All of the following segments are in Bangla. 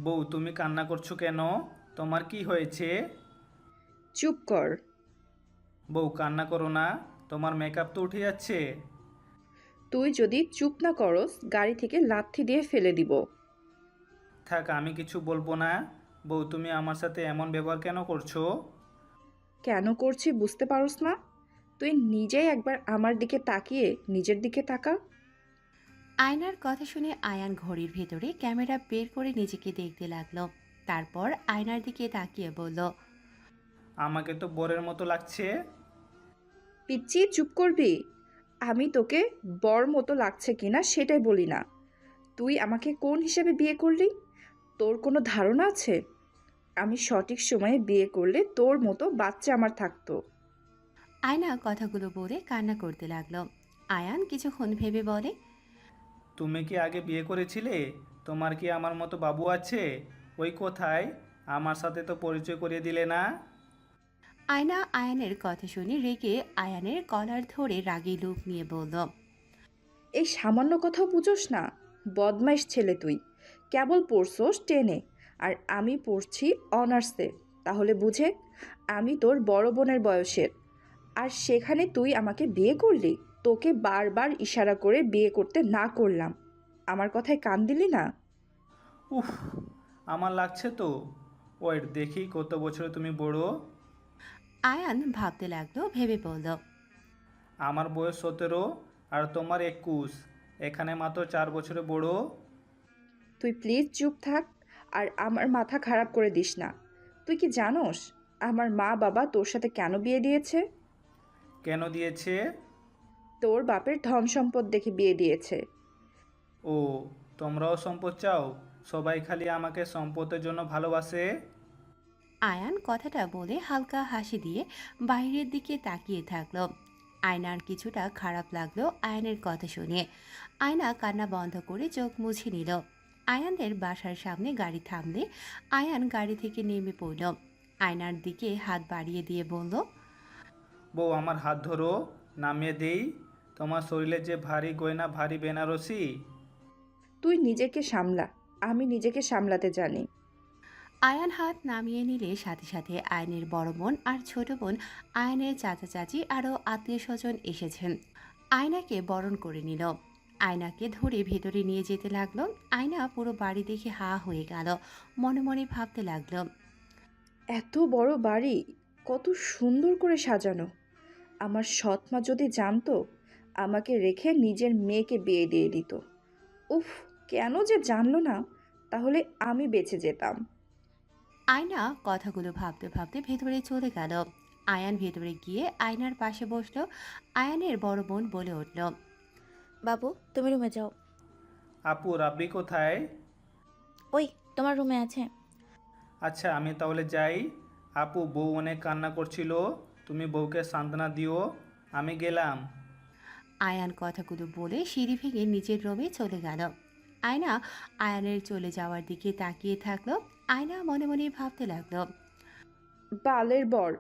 বউ, তুমি কান্না করছো কেন? তোমার কি হয়েছে? চুপ কর। বউ, কান্না করো না। তোমার মেকআপ তো উঠে যাচ্ছে। তুই যদি চুপ না করস গাড়ি থেকে লাথি দিয়ে ফেলে দিব। থাক, আমি কিছু বলবো না। বউ, তুমি আমার সাথে এমন ব্যবহার কেন করছো? কেন করছি বুঝতে পারস না? তুই নিজেই একবার আমার দিকে তাকিয়ে নিজের দিকে তাকা। আয়নার কথা শুনে আয়ান ঘড়ির ভেতরে ক্যামেরা বের করে নিজেকে দেখতে লাগলো। তারপর আয়নার দিকে তাকিয়ে বলল, আমাকে তো বরের মতো লাগছে। পিচ্ছি, চুপ করবি? আমি তোকে বর মতো লাগছে কিনা সেটাই বলি না। তুই আমাকে কোন হিসেবে বিয়ে করলি? তোর কোনো ধারণা আছে? আমি সঠিক সময়ে বিয়ে করলে তোর মতো বাচ্চা আমার থাকতো। আয়না কথাগুলো বলে কান্না করতে লাগলো। আয়ান কিছুক্ষণ ভেবে বলে, তুমি কি আগে বিয়ে করেছিলে? তোমার কি আমার মতো বাবু আছে? ওই কোথায়? আমার সাথে তো পরিচয় করিয়ে দিলে না। আয়না আয়ানের কথা শুনে রেগে আয়ানের কলার ধরে রাগী লুক নিয়ে বলল, এই সামান্য কথাও বুঝোস না? বদমাইশ ছেলে তুই। কেবল পড়ছোস টেনে, আর আমি পড়ছি অনার্সে। তাহলে বুঝে, আমি তোর বড় বোনের বয়সের। আর সেখানে তুই আমাকে বিয়ে করলি। তোকে বারবার ইশারা করে বিয়ে করতে না করলাম। আমার কথায় কান দিলি না। উফ, আমার লাগছে তো। ওয়েট, দেখি কত বছরে তুমি বড়। আয়ান ভাবতে লাগলো, ভেবে বলল, আমার বয়স 17 আর তোমার 21। এখানে মাত্র 4 বছরে বড়। তুই প্লিজ চুপ থাক, আর আমার মাথা খারাপ করে দিস না। তুই কি জানোস আমার মা বাবা তোর সাথে কেন বিয়ে দিয়েছে? কেন দিয়েছে? তোর বাপের ধন সম্পদ দেখে বিয়ে দিয়েছে। ও, তোমরাও সম্পদ চাও? সবাই খালি আমাকে সম্পদের জন্য ভালোবাসে। আয়ান কথাটা বলে হালকা হাসি দিয়ে বাইরের দিকে তাকিয়ে থাকলো। আয়নার কিছুটা খারাপ লাগলো আয়ানের কথা শুনে। আয়না কান্না বন্ধ করে চোখ মুছে নিল। আয়ানের বাসার সামনে গাড়ি থামলে আয়ান গাড়ি থেকে নেমে পড়ল। আয়নার দিকে হাত বাড়িয়ে দিয়ে বলল, বউ, আমার হাত ধরো, নামিয়ে দেই। তোমার শরীরে যে ভারী গয়না, ভারী বেনারসি। তুই নিজেকে সামলা। আমি নিজেকে সামলাতে জানি। আয়ান হাত নামিয়ে নিলে সাথে সাথে আয়নের বড় বোন আর ছোট বোন, আয়নের চাচা চাচি আরও আত্মীয় স্বজন এসেছেন। আয়নাকে বরণ করে নিল। আয়নাকে ধরে ভেতরে নিয়ে যেতে লাগলো। আয়না পুরো বাড়ি দেখে হা হয়ে গেল। মনে মনে ভাবতে লাগলো, এত বড় বাড়ি, কত সুন্দর করে সাজানো। আমার সৎ মা যদি জানতো, আমাকে রেখে নিজের মেয়েকে বিয়ে দিয়ে দিত। উফ, কেন যে জানলো না? তাহলে আমি বেঁচে যেতাম। আয়না কথাগুলো ভাবতে ভাবতে ভেতরে চলে গেল। আয়ান ভেতরে গিয়ে আয়নার পাশে বসলো। আয়ানের বড় বোন বলে উঠল, বাবু, তুমি রুমে যাও। আপু, রাব্বি কোথায়? ওই তোমার রুমে আছে। আচ্ছা, আমি তাহলে যাই। আপু, বউ অনেক কান্না করছিল। তুমি বউকে সান্ত্বনা দিও। আমি গেলাম। আয়ান কথাগুলো বলে সিঁড়ি ভেঙে নিচের রুমে চলে গেল। আয়না আয়ানের চলে যাওয়ার দিকে তাকিয়ে থাকলো। আয়না মনে মনে ভাবতে লাগলো, বালের বর,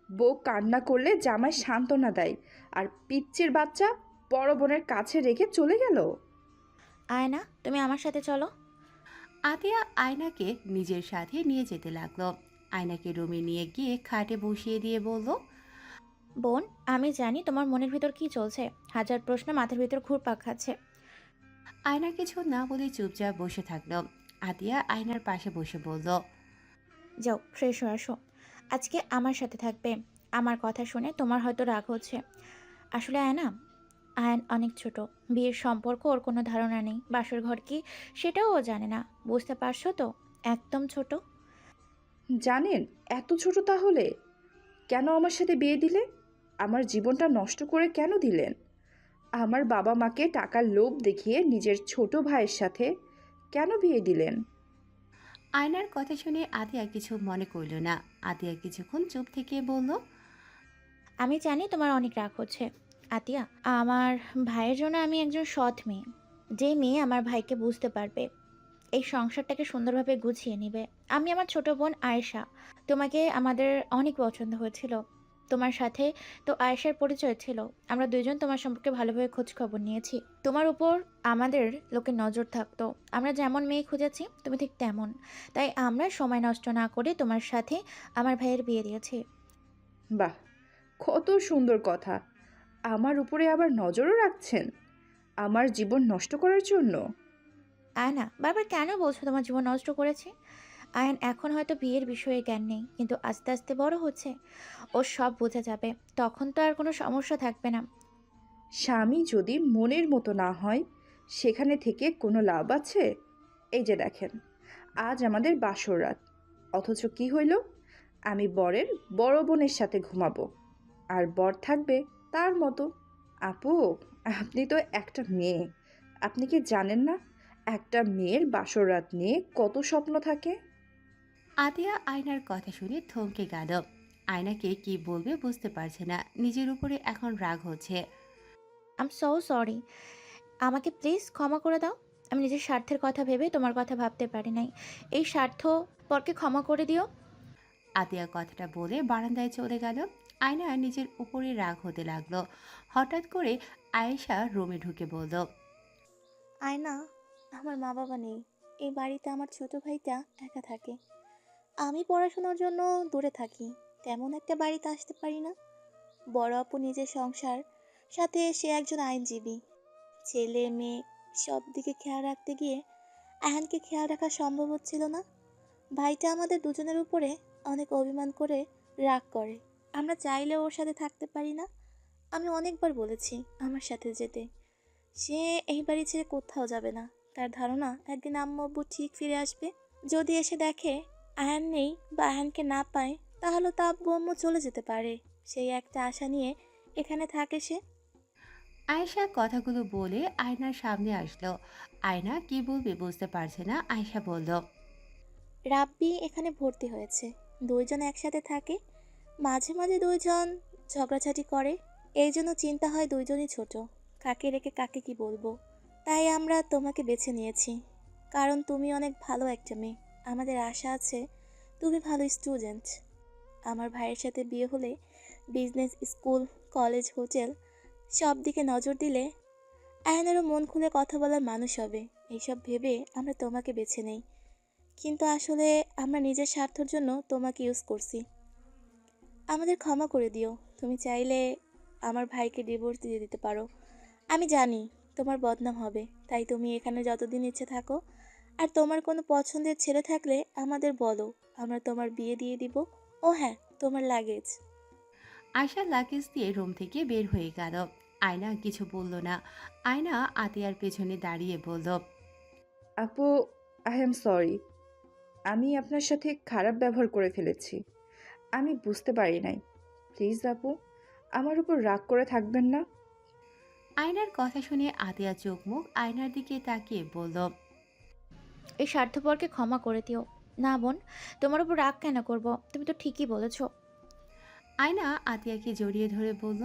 বউ কান্না করলে জামাই সান্ত্বনা দেয়, আর পিচ্চির বাচ্চা বড় বোনের কাছে রেখে চলে গেল। আয়না, তুমি আমার সাথে চলো। আতিয়া আয়নাকে নিজের সাথে নিয়ে যেতে লাগলো। আয়নাকে রুমে নিয়ে গিয়ে খাটে বসিয়ে দিয়ে বলল, বোন, আমি জানি তোমার মনের ভিতর কি চলছে। হাজার প্রশ্ন মাথার ভিতর ঘুরপাক খাচ্ছে। আয়না কিছু না বলে চুপচাপ বসে থাকলো। আতিয়া আয়নার পাশে বসে বলল, যাও, ফ্রেশ হয়ে আসো। আজকে আমার সাথে থাকবে। আমার কথা শুনে তোমার হয়তো রাগ হচ্ছে। আসলে আয়না, আয়ন অনেক ছোট। বিয়ের সম্পর্ক ওর কোনো ধারণা নেই। বাসর ঘর কি সেটাও ও জানে না। বুঝতে পারছো তো? একদম ছোট। জানেন, এত ছোট তাহলে কেন আমার সাথে বিয়ে দিলে? আমার জীবনটা নষ্ট করে কেন দিলেন? আমার বাবা মাকে টাকার লোভ দেখিয়ে নিজের ছোট ভাইয়ের সাথে কেন বিয়ে দিলেন? আয়নার কথা শুনে আতিয়া কিছু মনে করল না। আতিয়া কিছুক্ষণ চুপ থেকে বলল, আমি জানি তোমার অনেক রাগ হচ্ছে আতিয়া। আমার ভাইয়ের জন্য আমি একজন সৎ মেয়ে। যে মেয়ে আমার ভাইকে বুঝতে পারবে, এই সংসারটাকে সুন্দরভাবে গুছিয়ে নিবে। আমি আমার ছোট বোন আয়েশা। তোমাকে আমাদের অনেক পছন্দ হয়েছিল। তোমার সাথে তো আয়েশার পরিচয় ছিল। আমরা দুইজন তোমার সম্পর্কে ভালোভাবে খোঁজ খবর নিয়েছি। তোমার উপর আমাদের লোকের নজর থাকতো। আমরা যেমন মেয়ে খুঁজেছি তুমি ঠিক তেমন। তাই আমরা সময় নষ্ট না করে তোমার সাথে আমার ভাইয়ের বিয়ে দিয়েছি। বাহ, কত সুন্দর কথা। আমার উপরে আবার নজরও রাখছেন আমার জীবন নষ্ট করার জন্য। আয়না, বারবার কেন বলছো তোমার জীবন নষ্ট করেছি? আয়ন এখন হয়তো বিয়ের বিষয়ে জ্ঞান নেই, কিন্তু আস্তে আস্তে বড় হচ্ছে। ওর সব বোঝা যাবে। তখন তো আর কোনো সমস্যা থাকবে না। স্বামী যদি মনের মতো না হয় সেখানে থেকে কোনো লাভ আছে? এই যে দেখেন, আজ আমাদের বাসর রাত, অথচ কি হইল, আমি বরের বড় বোনের সাথে ঘুমাবো আর বর থাকবে তার মতো। আপু, আপনি তো একটা মেয়ে, আপনি কি জানেন না একটা মেয়ের বাসর রাত নিয়ে কত স্বপ্ন থাকে? আতিয়া আয়নার কথা শুনে থমকে গেল। আয়নাকে কি বলবে বুঝতে পারছে না, নিজের উপরে এখন রাগ হচ্ছে। I am so sorry. আমাকে প্লিজ ক্ষমা করে দাও। আমি নিজের স্বার্থের কথা ভেবে তোমার কথা ভাবতে পারি নাই। এই স্বার্থ পরকে ক্ষমা করে দিও। আতিয়া কথাটা বলে বারান্দায় চলে গেল। আয়না নিজের উপরে রাগ হতে লাগলো। হঠাৎ করে আয়েশা রুমে ঢুকে বলল, আয়না, আমার মা বাবা নেই। এই বাড়িতে আমার ছোট ভাইটা একা থাকে। আমি পড়াশোনার জন্য দূরে থাকি, তেমন একটা বাড়িতে আসতে পারি না। বড় আপু নিজের সংসার, সাথে সে একজন আইনজীবী। ছেলে মেয়ে সব দিকে খেয়াল রাখতে গিয়ে আহানকে খেয়াল রাখা সম্ভব হচ্ছিল না। ভাইটা আমাদের দুজনের উপরে অনেক অভিমান করে, রাগ করে। আমরা চাইলেও ওর সাথে থাকতে পারি না। আমি অনেকবার বলেছি আমার সাথে যেতে। সে এই বাড়ি ছেড়ে কোথাও যাবে না। তার ধারণা একদিন আম্মু আব্বু ঠিক ফিরে আসবে। যদি এসে দেখে আয়ান নেই বা আয়ানকে না পায়, তাহলে তো আব্বু আম্মু চলে যেতে পারে। সেই একটা আশা নিয়ে এখানে থাকে সে। আয়েশা কথাগুলো বলে আয়নার সামনে আসলো। আয়না কি বলবে বুঝতে পারছে না। আয়েশা বলল, রাব্বি এখানে ভর্তি হয়েছে। দুইজন একসাথে থাকে, মাঝে মাঝে দুইজন ঝগড়াঝাটি করে। এই জন্য চিন্তা হয় দুইজনই ছোট, কাকে রেখে কাকে কি বলবো। তাই আমরা তোমাকে বেছে নিয়েছি, কারণ তুমি অনেক ভালো একটা মেয়ে। আমাদের আশা আছে তুমি ভালো স্টুডেন্ট। আমার ভাইয়ের সাথে বিয়ে হলে বিজনেস, স্কুল, কলেজ, হোটেল সব দিকে নজর দিলে আয়নেরও মন খুলে কথা বলার মানুষ হবে। এইসব ভেবে আমরা তোমাকে বেছে নেই, কিন্তু আসলে আমরা নিজের স্বার্থের জন্য তোমাকে ইউজ করছি। আমাদের ক্ষমা করে দিও। তুমি চাইলে আমার ভাইকে ডিভোর্স দিয়ে দিতে পারো। আমি জানি তোমার বদনাম হবে, তাই তুমি এখানে যতদিন ইচ্ছে থাকো। আর তোমার কোনো পছন্দের ছেলে থাকলে আমাদের বলো, আমরা তোমার বিয়ে দিয়ে দিব। ও হ্যাঁ, তোমার লাগেজ। আয়শা লাগেজ দিয়ে রুম থেকে বের হয়ে গেল। আয়না কিছু বলল না। আয়না আতিয়ার পেছনে দাঁড়িয়ে বলল, আপু, আই এম সরি, আমি আপনার সাথে খারাপ ব্যবহার করে ফেলেছি। আমি বুঝতে পারি নাই। প্লিজ আপু, আমার উপর রাগ করে থাকবেন না। আয়নার কথা শুনে আতিয়া চোখ মুখ আয়নার দিকে তাকিয়ে বলল, এই স্বার্থপরকে ক্ষমা করে দিও। না বোন, তোমার উপর রাগ কেন করব? তুমি তো ঠিকই বলেছো। আয়না আতিয়াকে জড়িয়ে ধরে বলল।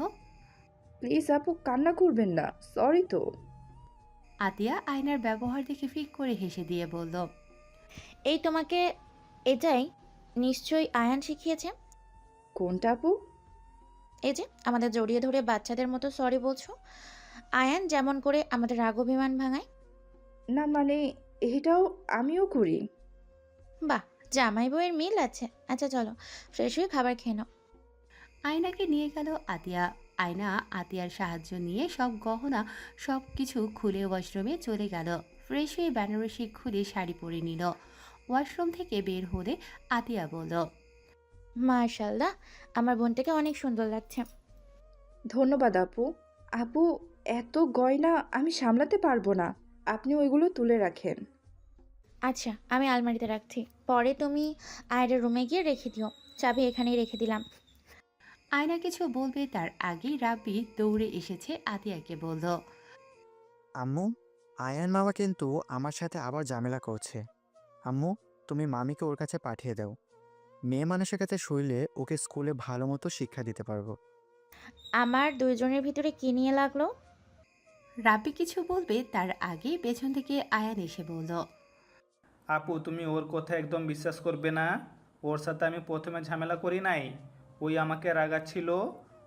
প্লিজ আপু, কান্না করবেন না, সরি তো। আতিয়া আয়নার ব্যবহার দেখে ফিক করে হেসে দিয়ে বলল, এই তোমাকে এটাই নিশ্চয়ই আয়ান শিখিয়েছে। কোনটা আপু? এই যে আমাদের জড়িয়ে ধরে বাচ্চাদের মতো সরি বলছো। আয়ান যেমন করে আমাদের রাগ অভিমান ভাঙায়। না মানে, এটাও আমিও করি। বাহ, জামাই বউয়ের মিল আছে। আচ্ছা চলো, ফ্রেশ হয়ে খাবার খেয়ে নাও। আয়নাকে নিয়ে গেল আতিয়া। আয়না আতিয়ার সাহায্য নিয়ে সব গহনা সব কিছু খুলে ওয়াশরুমে চলে গেল। ফ্রেশ হয়ে বেনারসি খুলে শাড়ি পরে নিল। ওয়াশরুম থেকে বের হলে আতিয়া বলল, মাশাল্লাহ, আমার বোনটাকে অনেক সুন্দর লাগছে। ধন্যবাদ আপু। আপু, এত গয়না আমি সামলাতে পারবো না, আপনি ওইগুলো তুলে রাখেন। আচ্ছা, আমি আলমারিতে রাখছি, পরে তুমি আয়ের রুমে গিয়ে রেখে দিও। চাবি এখানেই রেখে দিলাম। আয়না কিছু বলবে তার আগেই রাব্বি দৌড়ে এসেছে আতিয়াকে বলল, আম্মু, আয়ান মামা কিন্তু আমার সাথে আবার ঝামেলা করছে। আম্মু, তুমি মামিকে ওর কাছে পাঠিয়ে দাও। মেয়ে মানুষের কাছে শুইলে ওকে স্কুলে ভালো মতো শিক্ষা দিতে পারবো। আমার দুইজনের ভিতরে কি নিয়ে লাগলো? রাব্বি কিছু বলবে তার আগেই পেছন থেকে আয়ান এসে বলল, আপু, তুমি ওর কথা একদম বিশ্বাস করবে না। ওর সাথে আমি প্রথমে ঝামেলা করি নাই, ওই আমাকে রাগাচ্ছিল,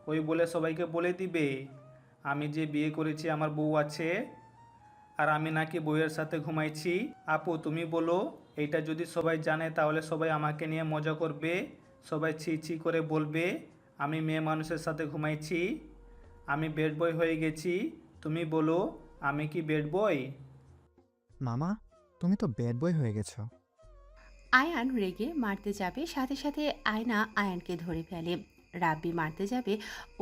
ওই বলে সবাইকে বলে দিবে আমি যে বিয়ে করেছি আমার বউ আছে, আর আমি নাকি বউয়ের সাথে ঘুমাইছি। আপু তুমি বলো, এইটা যদি সবাই জানে তাহলে সবাই আমাকে নিয়ে মজা করবে, সবাই ছি ছি করে বলবে আমি মেয়ে মানুষের সাথে ঘুমাইছি, আমি বেড বয় হয়ে গেছি। তুমি বলো, আমি কি বেড বয়? মামা, তুমি তো ব্যাড বয় হয়ে গেছো। আয়ান রেগে মারতে যাবে, সাথে সাথে আয়না আয়ানকে ধরে ফেলে। রাব্বি মারতে যাবে,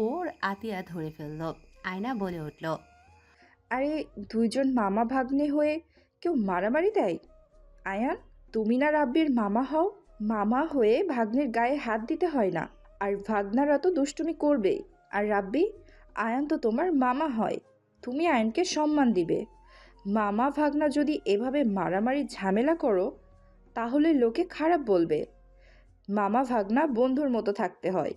ওর আতিয়া ধরে ফেলল। আয়না বলে উঠল, আরে দুইজন মামা ভাগ্নে হয়ে কেউ মারামারি দেয়? আয়ান, তুমি না রাব্বির মামা হও? মামা হয়ে ভাগ্নের গায়ে হাত দিতে হয় না। আর ভাগ্নারা তো দুষ্টুমি করবেই। আর রাব্বি, আয়ান তো তোমার মামা হয়, তুমি আয়ানকে সম্মান দিবে। মামা ভাগ্না যদি এভাবে মারামারি ঝামেলা করো তাহলে লোকে খারাপ বলবে। মামা ভাগ্না বন্ধুর মতো থাকতে হয়।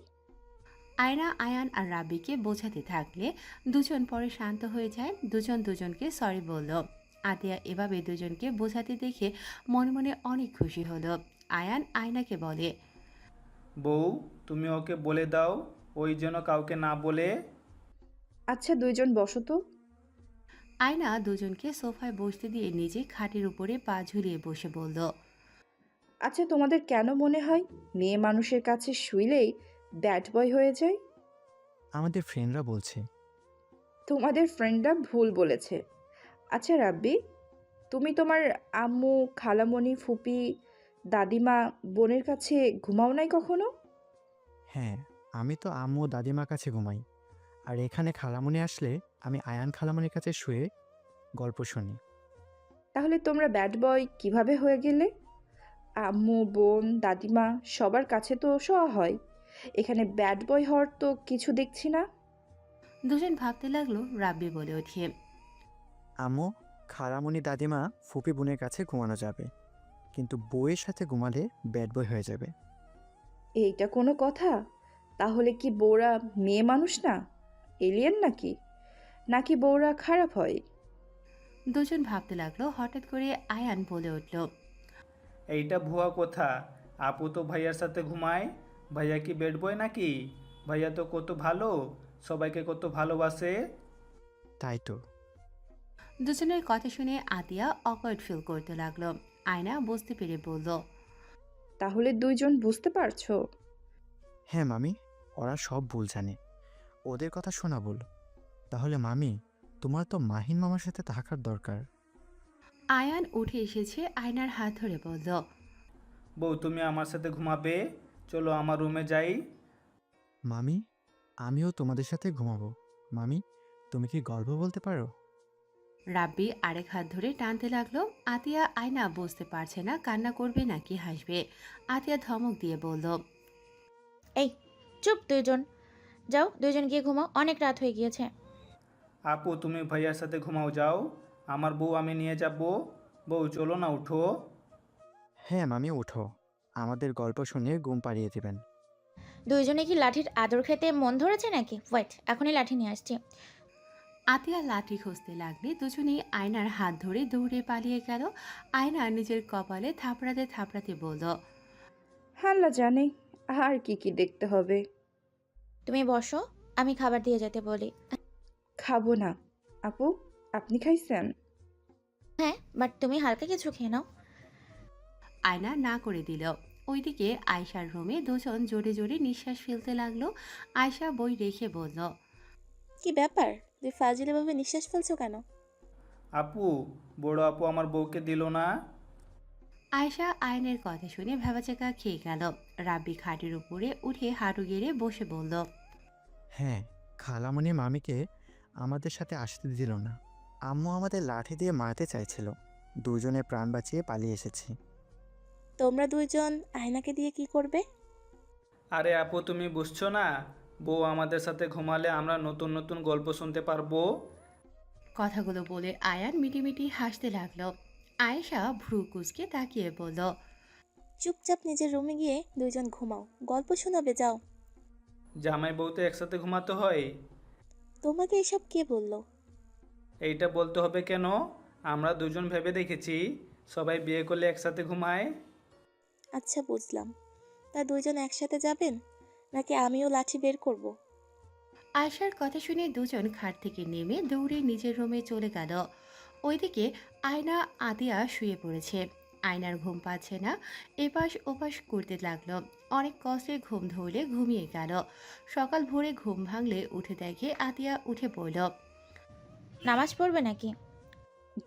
আয়না আয়ান আর রাব্বিকে বোঝাতে থাকলে দুজন পরে শান্ত হয়ে যায়। দুজন দুজনকে সরি বলল। আতিয়া এভাবে দুজনকে বোঝাতে দেখে মনে মনে অনেক খুশি হলো। আয়ান আয়নাকে বলে, বউ, তুমি ওকে বলে দাও ওই যেন কাউকে না বলে। আচ্ছা দুইজন বসো তো। আয়না দুজনকে সোফায় বসতে দিয়ে নিজে খাটের উপরে পা ঝুলিয়ে বসে বলল, আচ্ছা তোমাদের কেন মনে হয় মেয়ে মানুষের কাছে শুইলেই ব্যাড বয় হয়ে যায়? আমাদের ফ্রেন্ডরা বলছে। তোমাদের ফ্রেন্ডরা ভুল বলেছে। আচ্ছা রাব্বি, তুমি তোমার আম্মু, খালামণি, ফুপি, দাদিমা, বোনের কাছে ঘুমাও নাই কখনো? হ্যাঁ, আমি তো আম্মু ও দাদিমার কাছে ঘুমাই। আর এখানে খালামণি আসলে আমি আয়ান খালামণির কাছে শুয়ে গল্প শুনি। তাহলে তোমরা ব্যাড বয় কিভাবে হয়ে গেলে? আম্মু, বোন, দাদিমা সবার কাছে তো শোয়া হয়, এখানে ব্যাড বয় হওয়ার তো কিছু দেখছি না। দুজন ভাবতে লাগলো। রাব্বি বলে ওঠে, আম্মু, খালামণি, দাদিমা, ফুপি বোনের কাছে ঘুমানো যাবে, কিন্তু বউয়ের সাথে ঘুমালে ব্যাড বয় হয়ে যাবে। এইটা কোনো কথা? তাহলে কি বউরা মেয়ে মানুষ না, এলিয়েন নাকি? নাকি বউরা খারাপ হয়? দুজন ভাবতে লাগলো। হঠাৎ করে আয়ান বলে উঠল, এইটা ভুয়া কথা। আপু তো ভাইয়ার সাথে ঘুমায়, ভাইয়া কি বেড বয় নাকি? ভাইয়া তো কত ভালো, সবাইকে কত ভালোবাসে। তাই তো। দুজনের কথা শুনে আতিয়া অকওয়ার্ড ফিল করতে লাগলো। আয়না বুঝতে পেরে বলল, তাহলে দুইজন বুঝতে পারছো? হ্যাঁ মামি, ওরা সব ভুল জানে, ওদের কথা শোনা ভুল। তাহলে মামি, তোমার তো মাহিন মামার সাথে থাকার দরকার। আয়ান উঠে এসেছে, আয়নার হাত ধরে বলল, বউ তুমি আমার সাথে ঘুমাবে, চলো আমার রুমে যাই। মামি, আমিও তোমাদের সাথে ঘুমাবো। মামি, তুমি কি গল্প বলতে পারো? রাব্বি আরেক হাত ধরে টানতে লাগলো। আতিয়া আয়না বুঝতে পারছে না কান্না করবে নাকি হাসবে। আতিয়া ধমক দিয়ে বলল, এই চুপ দুইজন, যাও দুইজন গিয়ে ঘুমাও, অনেক রাত হয়ে গিয়েছে। আপু তুমি ভাইয়ার সাথে ঘুমাও, যাও, আমার বউ আমি নিয়ে যাব। বউ চলো না, উঠো। হ্যাঁ মামি, উঠো, আমাদের গল্প শুনে ঘুম পাড়িয়ে দিবেন। দুইজনে কি লাঠির আদর খেতে মন ধরেছে নাকি? ওয়েট, এখনই লাঠি নিয়ে আসছি। আতিয়া লাঠি খুঁজতে লাগলে দুজনেই আয়নার হাত ধরে দৌড়ে পালিয়ে গেল। আয়না নিজের কপালে থাপড়াতে থাপড়াতে বলল, হাল্লা জানে আর কি কি দেখতে হবে। তুমি বসো, আমি খাবার দিয়ে যেতে বলি। খাবো না। আপু, আপনি খাইছেন? হ্যাঁ, বাট তুমি হালকা কিছু খেয়ে নাও। আয়না না করে দিল। ওইদিকে আয়শার রুমে দুজন জোরে জোরে নিঃশ্বাস ফেলতে লাগলো। আয়শা বই রেখে বলল, কি ব্যাপার, তুই ফাজিলেভাবে নিঃশ্বাস ফেলছো কেন? আপু, বড় আপু আমার বউকে দিল না। আয়শা আয়নের কথা শুনে ভেবাচাকা খেয়ে গেল। রাব্বি খাটের উপরে উঠে হাঁটু গেড়ে বসে বলল, হ্যাঁ, খালামণি মামিকে আমাদের সাথে আসতে দিল না। আম্মু আমাদের লাঠি দিয়ে মারতে চাইছিল, দুজনে প্রাণ বাঁচিয়ে পালিয়ে এসেছি। তোমরা দুইজন আয়নাকে দিয়ে কি করবে? আরে আপু তুমি বুঝছো না, বউ আমাদের সাথে ঘুমালে আমরা নতুন নতুন গল্প শুনতে পারবো। কথাগুলো বলে আয়ান মিটিমিটি হাসতে লাগলো। আয়েশা ভ্রু কুচকে তাকিয়ে বলল, চুপচাপ নিজের রুমে গিয়ে দুইজন ঘুমাও, গল্প শোনাবে, যাও। জামাই বউ তো একসাথে ঘুমাতে হয়। তোমাকে এসব কে বললো? এইটা বলতে হবে কেন? আমরা দুজন ভেবে দেখেছি, সবাই বিয়ে করলে একসাথে ঘুমায়। আচ্ছা বুঝলাম, তা দুইজন একসাথে যাবেন? নাকি আমিও লাঠি বের করব? আয়শার কথা শুনে দুজন খাট থেকে নেমে দৌড়ে নিজের রুমে চলে গেল। ওইদিকে আয়না আদিয়া শুয়ে পড়েছে। আয়নার ঘুম পাচ্ছে না, এপাশ ওপাশ করতে লাগলো। অনেক কষ্টে ঘুম ধরলে ঘুমিয়ে গেল। সকাল ভোরে ঘুম ভাঙলে উঠে দেখে আদিয়া উঠে পড়ল। নামাজ পড়বে নাকি?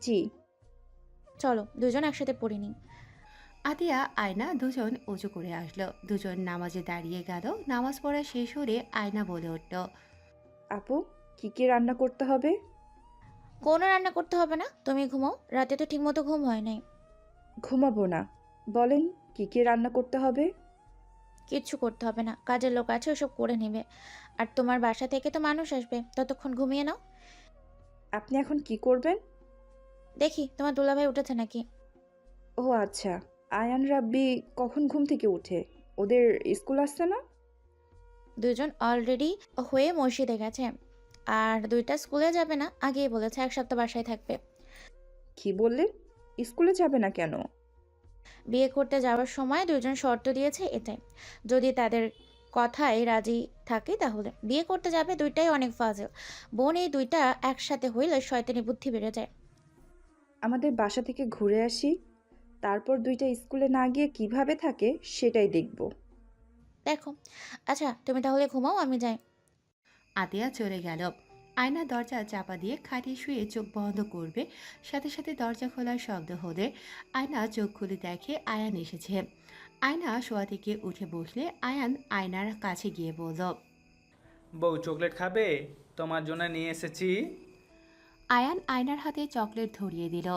জি। চলো দুজন একসাথে পড়ে নিই। আদিয়া আয়না দুজন উঁচু করে আসলো। দুজন নামাজে দাঁড়িয়ে গেল। নামাজ পড়া শেষ হলে আয়না বলে উঠল, আপু, কি কি রান্না করতে হবে? কোনো রান্না করতে হবে না, তুমি ঘুমাও, রাতে তো ঠিকমতো ঘুম হয় নাই। ঘুমাবো না। বলেন, কি কি রান্না করতে হবে? কিচ্ছু করতে হবে না, কাজের লোক আছে, ওসব করে নেবে। আর তোমার বাসা থেকে তো মানুষ আসবে, ততক্ষণ ঘুমিয়ে নাও। আপনি এখন কি করবেন? দেখি তোমার দুলাভাই উঠেছে নাকি। ও আচ্ছা, আয়ান রাব্বি কখন ঘুম থেকে উঠে? ওদের স্কুল আসছে না? দুজন অলরেডি হয়ে মসজিদে গেছে, আর দুইটা স্কুলে যাবে না, আগেই বলেছে 1 সপ্তাহ বাসায় থাকবে। কি বললেন? স্কুলে যাবে না কেন? বিয়ে করতে যাওয়ার সময় দুজন শর্ত দিয়েছে, এটাই। যদি তাদের কথায় রাজি থাকে তাহলে বিয়ে করতে যাবে। দুইটাই অনেক ফাজেল বোন, এই দুইটা একসাথে হইলে শয়তানি বুদ্ধি বেড়ে যায়। আমাদের বাসা থেকে ঘুরে আসি, তারপর দুইটা স্কুলে না গিয়ে কিভাবে থাকে সেটাই দেখব। দেখো, আচ্ছা তুমি তাহলে ঘুমাও, আমি যাই। আদিয়া চলে গেল। আয়না দরজা চাপা দিয়ে খাটে শুয়ে চোখ বন্ধ করবে, সাথে সাথে দরজা খোলার শব্দ হলে আয়না চোখ খুলে দেখে আয়ান এসেছে। আয়না শোয়া থেকে উঠে বসলে আয়ান আয়নার কাছে গিয়ে বলল, বউ চকলেট খাবে? তোমার জন্য নিয়ে এসেছি। আয়ান আয়নার হাতে চকলেট ধরিয়ে দিল।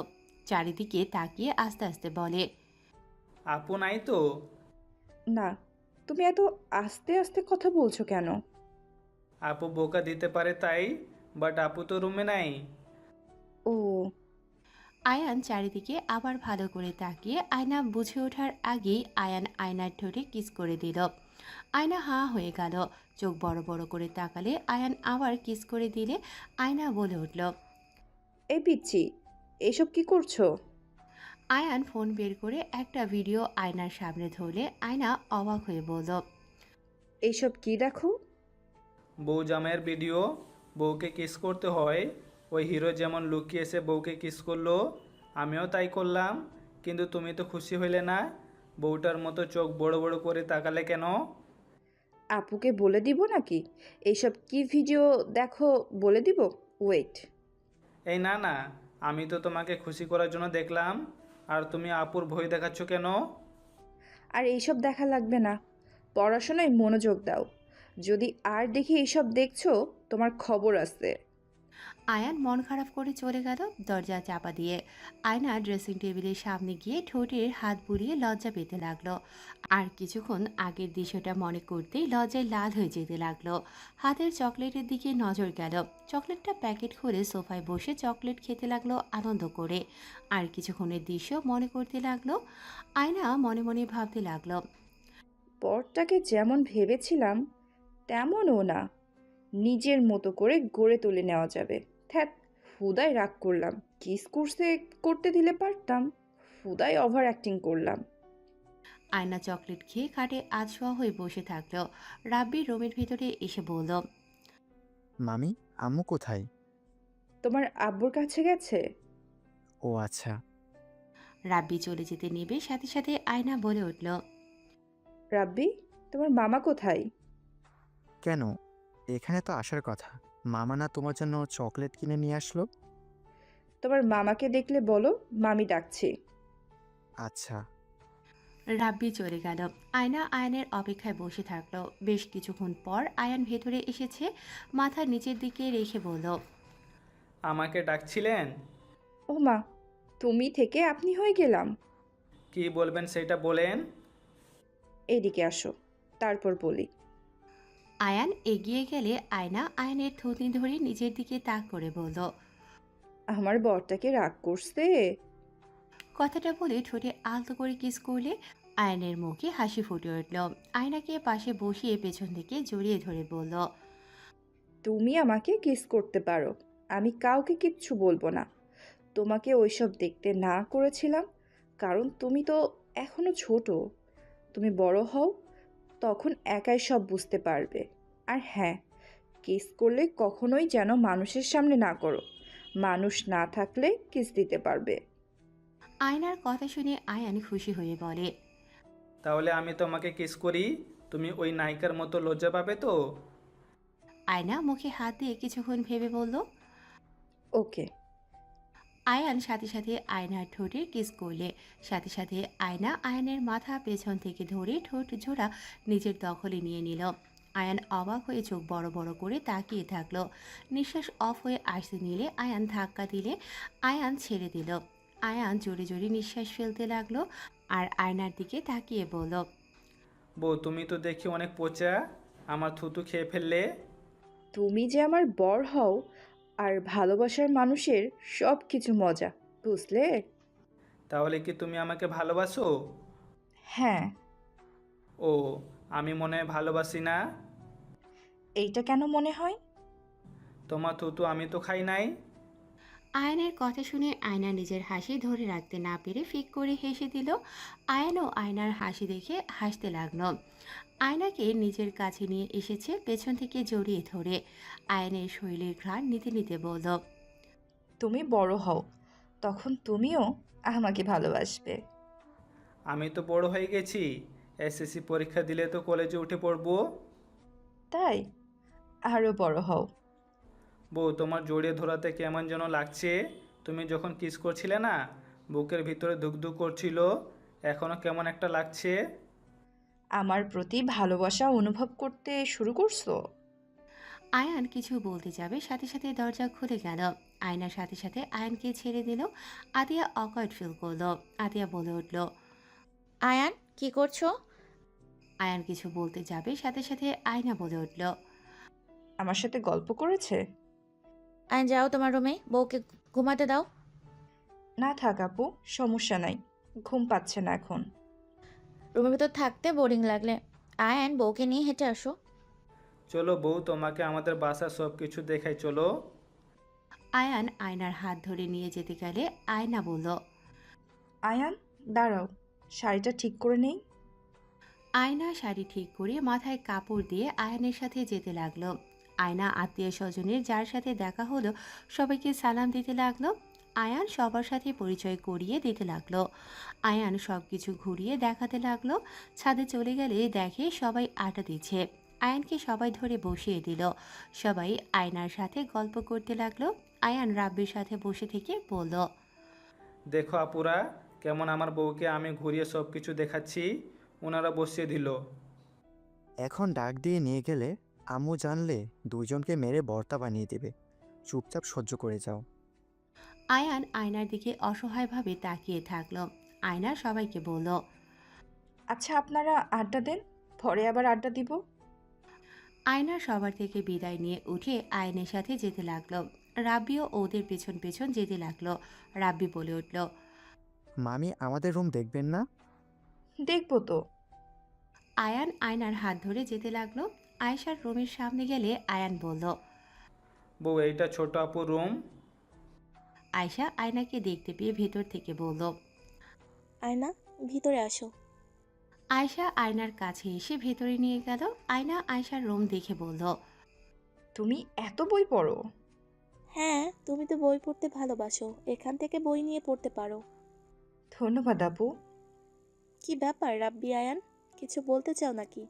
চারিদিকে তাকিয়ে আস্তে আস্তে বলে, আপু নাই তো? না, তুমি এত আস্তে আস্তে কথা বলছো কেন? আপু বোকা দিতে পারে তাই, বাট আপু তো রুমে নাই। ও, আয়ান চারিদিকে আবার ভালো করে তাকিয়ে আয়না বুঝে ওঠার আগেই আয়ান আয়নার ঠোঁটে কিস করে দিল। আয়না হাঁ হয়ে গেল। চোখ বড় বড় করে তাকালে আয়ান আবার কিস করে দিলে আয়না বলে উঠল। এই পিচ্ছি, এসব কি করছো? আয়ান ফোন বের করে একটা ভিডিও আয়নার সামনে ধরলে আয়না অবাক হয়ে বলল, এইসব কি দেখো? বউ জামাইয়ের ভিডিও। বউকে কিস করতে হয়, ওই হিরো যেমন লুকিয়ে এসে বউকে কিস করলো, আমিও তাই করলাম। কিন্তু তুমি তো খুশি হইলে না। বউটার মতো চোখ বড় বড় করে তাকালে কেন? আপুকে বলে দিব নাকি এইসব কি ভিডিও দেখো? বলে দিব, ওয়েট। এই না না, আমি তো তোমাকে খুশি করার জন্য দেখলাম। আর তুমি আপুর ভয় দেখাচ্ছ কেন? আর এইসব দেখা লাগবে না, পড়াশোনায় মনোযোগ দাও। যদি আর দেখি এইসব দেখছো, তোমার খবর আছে। আয়ান মন খারাপ করে চলে গেল দরজা চাপা দিয়ে। আয়না ড্রেসিং টেবিলের সামনে গিয়ে ঠোঁটের হাত বুলিয়ে লজ্জা পেতে লাগলো। আর কিছুক্ষণ আগের দৃশ্যটা মনে করতেই লজ্জায় লাল হয়ে যেতে লাগলো। হাতের চকলেটের দিকে নজর গেল। চকলেটটা প্যাকেট খুলে সোফায় বসে চকলেট খেতে লাগলো আনন্দ করে। আর কিছুক্ষণের দৃশ্য মনে করতে লাগলো। আয়না মনে মনে ভাবতে লাগলো, পরটাকে যেমন ভেবেছিলাম তেমনও না, নিজের মতো করে গড়ে তুলে নেওয়া যাবে। থ্যাত, হুদাই রাগ করলাম। কিস করতে দিলে পারতাম, হুদাই ওভার অ্যাক্টিং করলাম। আয়না চকলেট খেয়ে খাটে আধশোয়া হয়ে বসে থাকলো। রাব্বি রুমের ভিতরে এসে বলল, মামি, আম্মু কোথায়? তোমার আব্বুর কাছে গেছে। ও আচ্ছা। রাব্বি চলে যেতে নেবে সাথে সাথে আয়না বলে উঠল, রাব্বি, তোমার মামা কোথায়? কেন? এখানে তো আসার কথা। মামা না তোমার জন্য চকলেট কিনে নিয়ে আসলো? তোমার মামাকে দেখলে বলো মামি ডাকছি। আচ্ছা। রাব্বি চলে গেল। আয়না আয়নের অপেক্ষায় বসে থাকলো। বেশ কিছুক্ষণ পর আয়ান ভেতরে এসেছে, মাথা নিচের দিকে রেখে বলল, আমাকে ডাকছিলেন? ও মা, তুমি থেকে আপনি হয়ে গেলাম। কি বলবেন সেটা বলেন। এইদিকে আসো, তারপর বলি। আয়ান এগিয়ে গেলে আয়না আয়নের থুতনি ধরে নিজের দিকে তাক করে বলল। আমার বরটাকে রাগ করছে। কথাটা বলে ঠোঁটে আলতো করে কিস করলে আয়নের মুখে হাসি ফুটে উঠল। আয়নাকে পাশে বসিয়ে পেছন থেকে জড়িয়ে ধরে বলল, তুমি আমাকে কিস করতে পারো, আমি কাউকে কিচ্ছু বলবো না। তোমাকে ওইসব দেখতে না করেছিলাম কারণ তুমি তো এখনো ছোট। তুমি বড় হও, তখন একাই সব বুঝতে পারবে। আর হ্যাঁ, কিস করলে কখনোই যেন মানুষের সামনে না করো। মানুষ না থাকলে কিস দিতে পারবে। আয়নার কথা শুনে আয়ান খুশি হয়ে বলে, তাহলে আমি তোমাকে কিস করি, তুমি ওই নায়িকার মতো লজ্জা পাবে তো? আয়না মুখে হাত দিয়ে কিছুক্ষণ ভেবে বলল। ওকে। আয়ান সাথে সাথে আয়নার ঠোঁটে কিস করলে সাথে সাথে আয়না আয়নের মাথা পেছন থেকে ধরে ঠোঁট জোড়া নিজের দখলে নিয়ে নিল। আয়ান অবাক হয়ে চোখ বড় বড় করে তাকিয়ে থাকলো। নিঃশ্বাস অফ হয়ে আসতে নিলে আয়ান ধাক্কা দিলে আয়ান ছেড়ে দিল। আয়ান জোরে জোরে নিঃশ্বাস ফেলতে লাগলো আর আয়নার দিকে তাকিয়ে বলল, বউ তুমি তো দেখি অনেক পচা, আমার থুতু খেয়ে ফেললে। তুমি যে আমার বর হও আর ভালোবাসার মানুষের সব কিছু মজা, বুঝলে? তাহলে কি তুমি আমাকে ভালোবাসো? হ্যাঁ। ও, আমি মনে হয় ভালোবাসি না। এইটা কেন মনে হয়? তোমার থুতু আমি তো খাই নাই। আয়নের কথা শুনে আয়না নিজের হাসি ধরে রাখতে না পেরে ফিক করে হেসে দিল। আয়নও আয়নার হাসি দেখে হাসতে লাগলো। আয়নাকে নিজের কাছে নিয়ে এসেছে পেছন থেকে জড়িয়ে ধরে। আয়নের শরীরের ঘ্রাণ নিতে নিতে বলল, তুমি বড় হও, তখন তুমিও আমাকে ভালোবাসবে। আমি তো বড় হয়ে গেছি, এসএসসি পরীক্ষা দিলে তো কলেজে উঠে পড়বো। তাই আরও বড় হও। বউ তোমার জড়িয়ে ধরাতে কেমন যেন লাগছে। তুমি যখন কিস করছিলে না, বুকের ভিতরে ধুকধুক করছিল, এখনো কেমন একটা লাগছে। আমার প্রতি ভালোবাসা অনুভব করতে শুরু করছো? আয়ান কিছু বলতে যাবে সাথে সাথে দরজা খুলে গেল। আয়নার সাথে সাথে আয়ানকে ছেড়ে দিল। আতিয়া অকওয়ার্ড ফিল করলো। আতিয়া বলে উঠল। আয়ান কি করছো? আয়ান কিছু বলতে যাবে সাথে সাথে আয়না বলে উঠল, আমার সাথে গল্প করেছে? আয়ান যাও তোমার রুমে, বউকে ঘুমাতে দাও। না থাক আপু, সমস্যা নাই, ঘুম পাচ্ছে না এখন। রুমের ভিতর থাকতে বোরিং লাগলে আয়ান বউকে নিয়ে হেঁটে আসো। চলো বউ, তোমাকে আমাদের বাসার সব কিছু দেখাই, চলো। আয়ান আয়নার হাত ধরে নিয়ে যেতে গেলে আয়না বলল, আয়ান দাঁড়াও, শাড়িটা ঠিক করে নেই। আয়না শাড়ি ঠিক করে মাথায় কাপড় দিয়ে আয়ানের সাথে যেতে লাগলো। আয়না আত্মীয় স্বজনের যার সাথে দেখা হলো সবাইকে সালাম দিতে লাগলো। আয়ান সবার সাথে পরিচয় করিয়ে দিতে লাগলো। আয়ান সব কিছু ঘুরিয়ে দেখাতে লাগলো। ছাদে চলে গেলে দেখে সবাই আটা দিচ্ছে। আয়ানকে সবাই ধরে বসিয়ে দিল। সবাই আয়নার সাথে গল্প করতে লাগলো। আয়ান রাব্বির সাথে বসে থেকে বলল, দেখো আপুরা, কেমন আমার বউকে আমি ঘুরিয়ে সব কিছু দেখাচ্ছি। ওনারা বসিয়ে দিল। এখন ডাক দিয়ে নিয়ে গেলে আম্মু জানলে দুইজনকে মেরে ভর্তা বানিয়ে দেবে। চুপচাপ সহ্য করে যাও। আয়ান আয়নার দিকে অসহায়ভাবে তাকিয়ে থাকলো। আয়না সবাইকে বলল, আচ্ছা আপনারা আড্ডা দেন, পরে আবার আড্ডা দিব। আয়না সবার থেকে বিদায় নিয়ে উঠে আয়নের সাথে যেতে লাগলো। রাব্বিও ওদের পেছন পেছন যেতে লাগলো। রাব্বি বলে উঠল, মামি আমাদের রুম দেখবেন না? দেখবো তো। আয়ান আয়নার হাত ধরে যেতে লাগলো। আয়েশার রুমের সামনে গেলে আয়ান বলল, বউ এইটা ছোট আপুর রুম। আয়েশা আয়নাকে দেখতে পেয়ে ভেতর থেকে বলল। আয়না, ভিতরে আসো। আয়েশা আয়নার কাছে এসে ভেতরে নিয়ে গেল। আয়না আয়েশার রুম দেখে বলল, তুমি এত বই পড়ো? হ্যাঁ, তুমি তো বই পড়তে ভালোবাসো, এখান থেকে বই নিয়ে পড়তে পারো। ধন্যবাদ আপু। কি ব্যাপার রাব্বি আয়ান, কিছু বলতে চাও নাকি?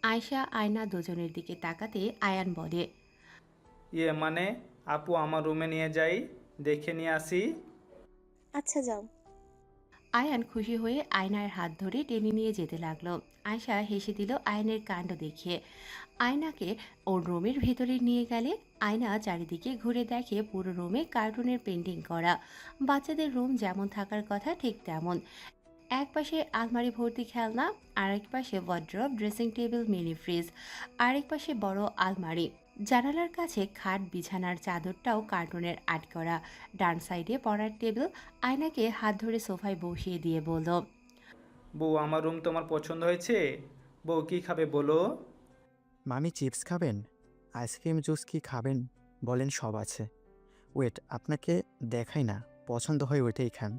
আয়েশা আয়না দুজনের দিকে তাকাতে আয়ান বলে, ইয়ে মানে, আপু আমার রুমে নিয়ে যাই, দেখে নিয়ে আসি। আচ্ছা যাও। আয়ান খুশি হয়ে আয়নার হাত ধরে টেনে নিয়ে যেতে লাগলো। আয়শা হেসে দিল আয়নের কাণ্ড দেখিয়ে। আয়নাকে ওর রুমের ভেতরে নিয়ে গেলে আয়না চারিদিকে ঘুরে দেখে পুরো রুমে কার্টুনের পেন্টিং করা। বাচ্চাদের রুম যেমন থাকার কথা ঠিক তেমন। এক পাশে আলমারি ভর্তি খেলনা, আরেক পাশে wardrobe, dressing table, mini fridge, আরেক পাশে বড় আলমারি। জানালার কাছে খাট, বিছানার চাদরটাও কার্টুনের আর্ট করা। ডান সাইডে পড়ার টেবিল। আয়নাকে হাত ধরে সোফায় বসিয়ে দিয়ে বলল, বউ আমার রুম তোমার পছন্দ হয়েছে? বউ কি খাবে বলো? মামি চিপস খাবেন? আইসক্রিম, জুস কি খাবেন বলেন, সব আছে। ওয়েট, আপনাকে দেখাই না, পছন্দ হয় ওইটাই খান।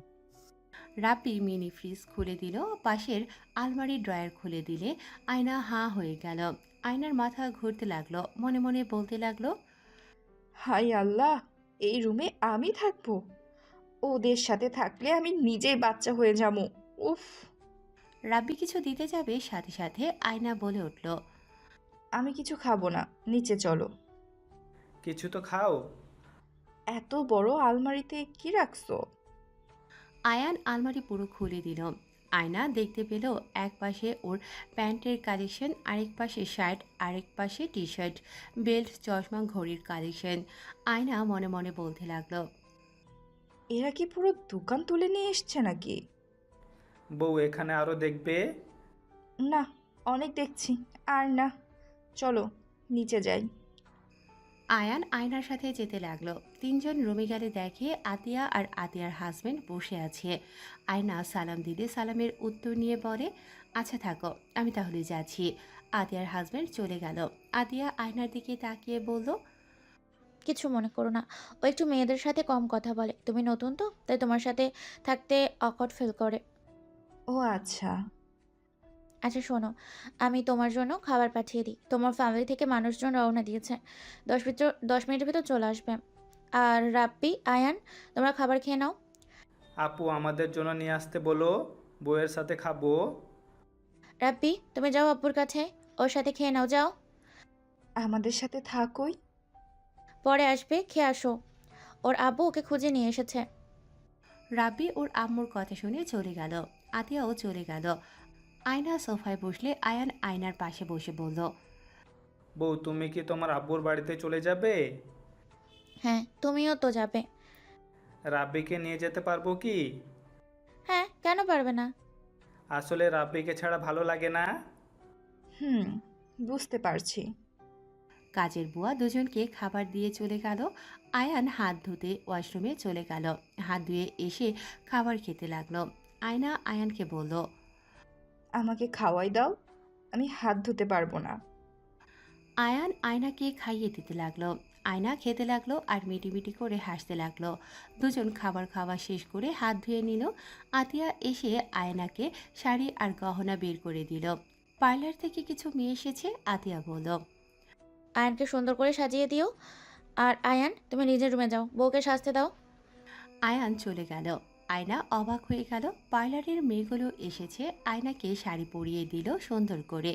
রাব্বি মিনি ফ্রিজ খুলে দিল, পাশের আলমারির ড্রয়ার খুলে দিলে আয়না হাঁ হয়ে গেল। আয়নার মাথা ঘুরতে লাগলো, মনে মনে বলতে লাগলো, হাই আল্লাহ, এই রুমে আমি থাকবো? ওদের সাথে থাকলে আমি নিজেই বাচ্চা হয়ে যাবো। উফ। রাব্বি কিছু দিতে যাবে, সাথে সাথে আয়না বলে উঠল, আমি কিছু খাবো না, নিচে চলো। কিছু তো খাও। এত বড় আলমারিতে কি রাখছো? আয়ান আলমারি পুরো খুলে দিল। আয়না দেখতে পেল এক পাশে ওর প্যান্টের কালেকশন, আরেক পাশে শার্ট, আরেক পাশে টি শার্ট, বেল্ট, চশমা, ঘড়ির কালেকশন। আয়না মনে মনে বলতে লাগলো, এরা কি পুরো দোকান তুলে নিয়ে এসছে নাকি? বউ এখানে আরও দেখবে। না, অনেক দেখছি, আর না, চলো নিচে যাই। আয়ান আয়নার সাথে যেতে লাগলো। তিনজন রুমে গেলে দেখে আতিয়া আর আতিয়ার হাজবেন্ড বসে আছে। আয়না সালাম দিলে সালামের উত্তর নিয়ে বলে, আচ্ছা থাকো, আমি তাহলে যাচ্ছি। আতিয়ার হাজবেন্ড চলে গেল। আতিয়া আয়নার দিকে তাকিয়ে বলল, কিছু মনে করো না, ও একটু মেয়েদের সাথে কম কথা বলে। তুমি নতুন তো, তাই তোমার সাথে থাকতে অকওয়ার্ড ফিল করে। ও আচ্ছা। আচ্ছা শোনো, আমি তোমার জন্য খাবার পাঠিয়ে দিই। তোমার ফ্যামিলি থেকে মানুষজন রওনা দিয়েছে, 10 মিনিটের ভিতর চলে আসবে। আর রাব্বি, আয়ান, তোমরা খাবার খেয়ে নাও। আপু আমাদের জন্য নিয়ে আসতে বলো, বউয়ের সাথে খাবো। রাব্বি, তুমি যাও আব্বুর কাছে, ওর সাথে খেয়ে নাও, যাও। আমাদের সাথে থাকোই। পরে আসবে, খেয়ে আসো। ওর আব্বু ওকে খুঁজে নিয়ে এসেছে। রাব্বি ওর আম্মুর কথা শুনে চলে গেল। আতিয়াও চলে গেল। আয়না সোফায় বসলে আয়ান আয়নার পাশে বসে বলল, বউ তুমি কি তোমার আব্বুর বাড়িতে চলে যাবে? হ্যাঁ, তুমিও তো যাবে। রাব্বিকে নিয়ে যেতে পারবো কি? হ্যাঁ, কেন পারবে না? আসলে রাব্বিকে ছাড়া ভালো লাগে না। হুম, বুঝতে পারছি। কাজের বুয়া দুজনকে খাবার দিয়ে চলে গেল। আয়ান হাত ধুতে ওয়াশরুমে চলে গেল। হাত ধুয়ে এসে খাবার খেতে লাগলো। আয়না আয়ানকে বলল, আমাকে খাওয়াই দাও, আমি হাত ধুতে পারবো না। আয়ান আয়নাকে খাইয়ে দিতে লাগলো। আয়না খেতে লাগলো আর মিটিমিটি করে হাসতে লাগলো। দুজন খাবার খাওয়া শেষ করে হাত ধুয়ে নিল। আতিয়া এসে আয়নাকে শাড়ি আর গহনা বের করে দিল। পার্লার থেকে কিছু মেয়ে এসেছে। আতিয়া বলল, আয়ানকে সুন্দর করে সাজিয়ে দিও। আর আয়ান, তুমি নিজের রুমে যাও, বউকে সাজতে দাও। আয়ান চলে গেল। আয়না অবাক হয়ে গেল। পার্লারের মেয়েগুলো এসেছে, আয়নাকে শাড়ি পরিয়ে দিল সুন্দর করে।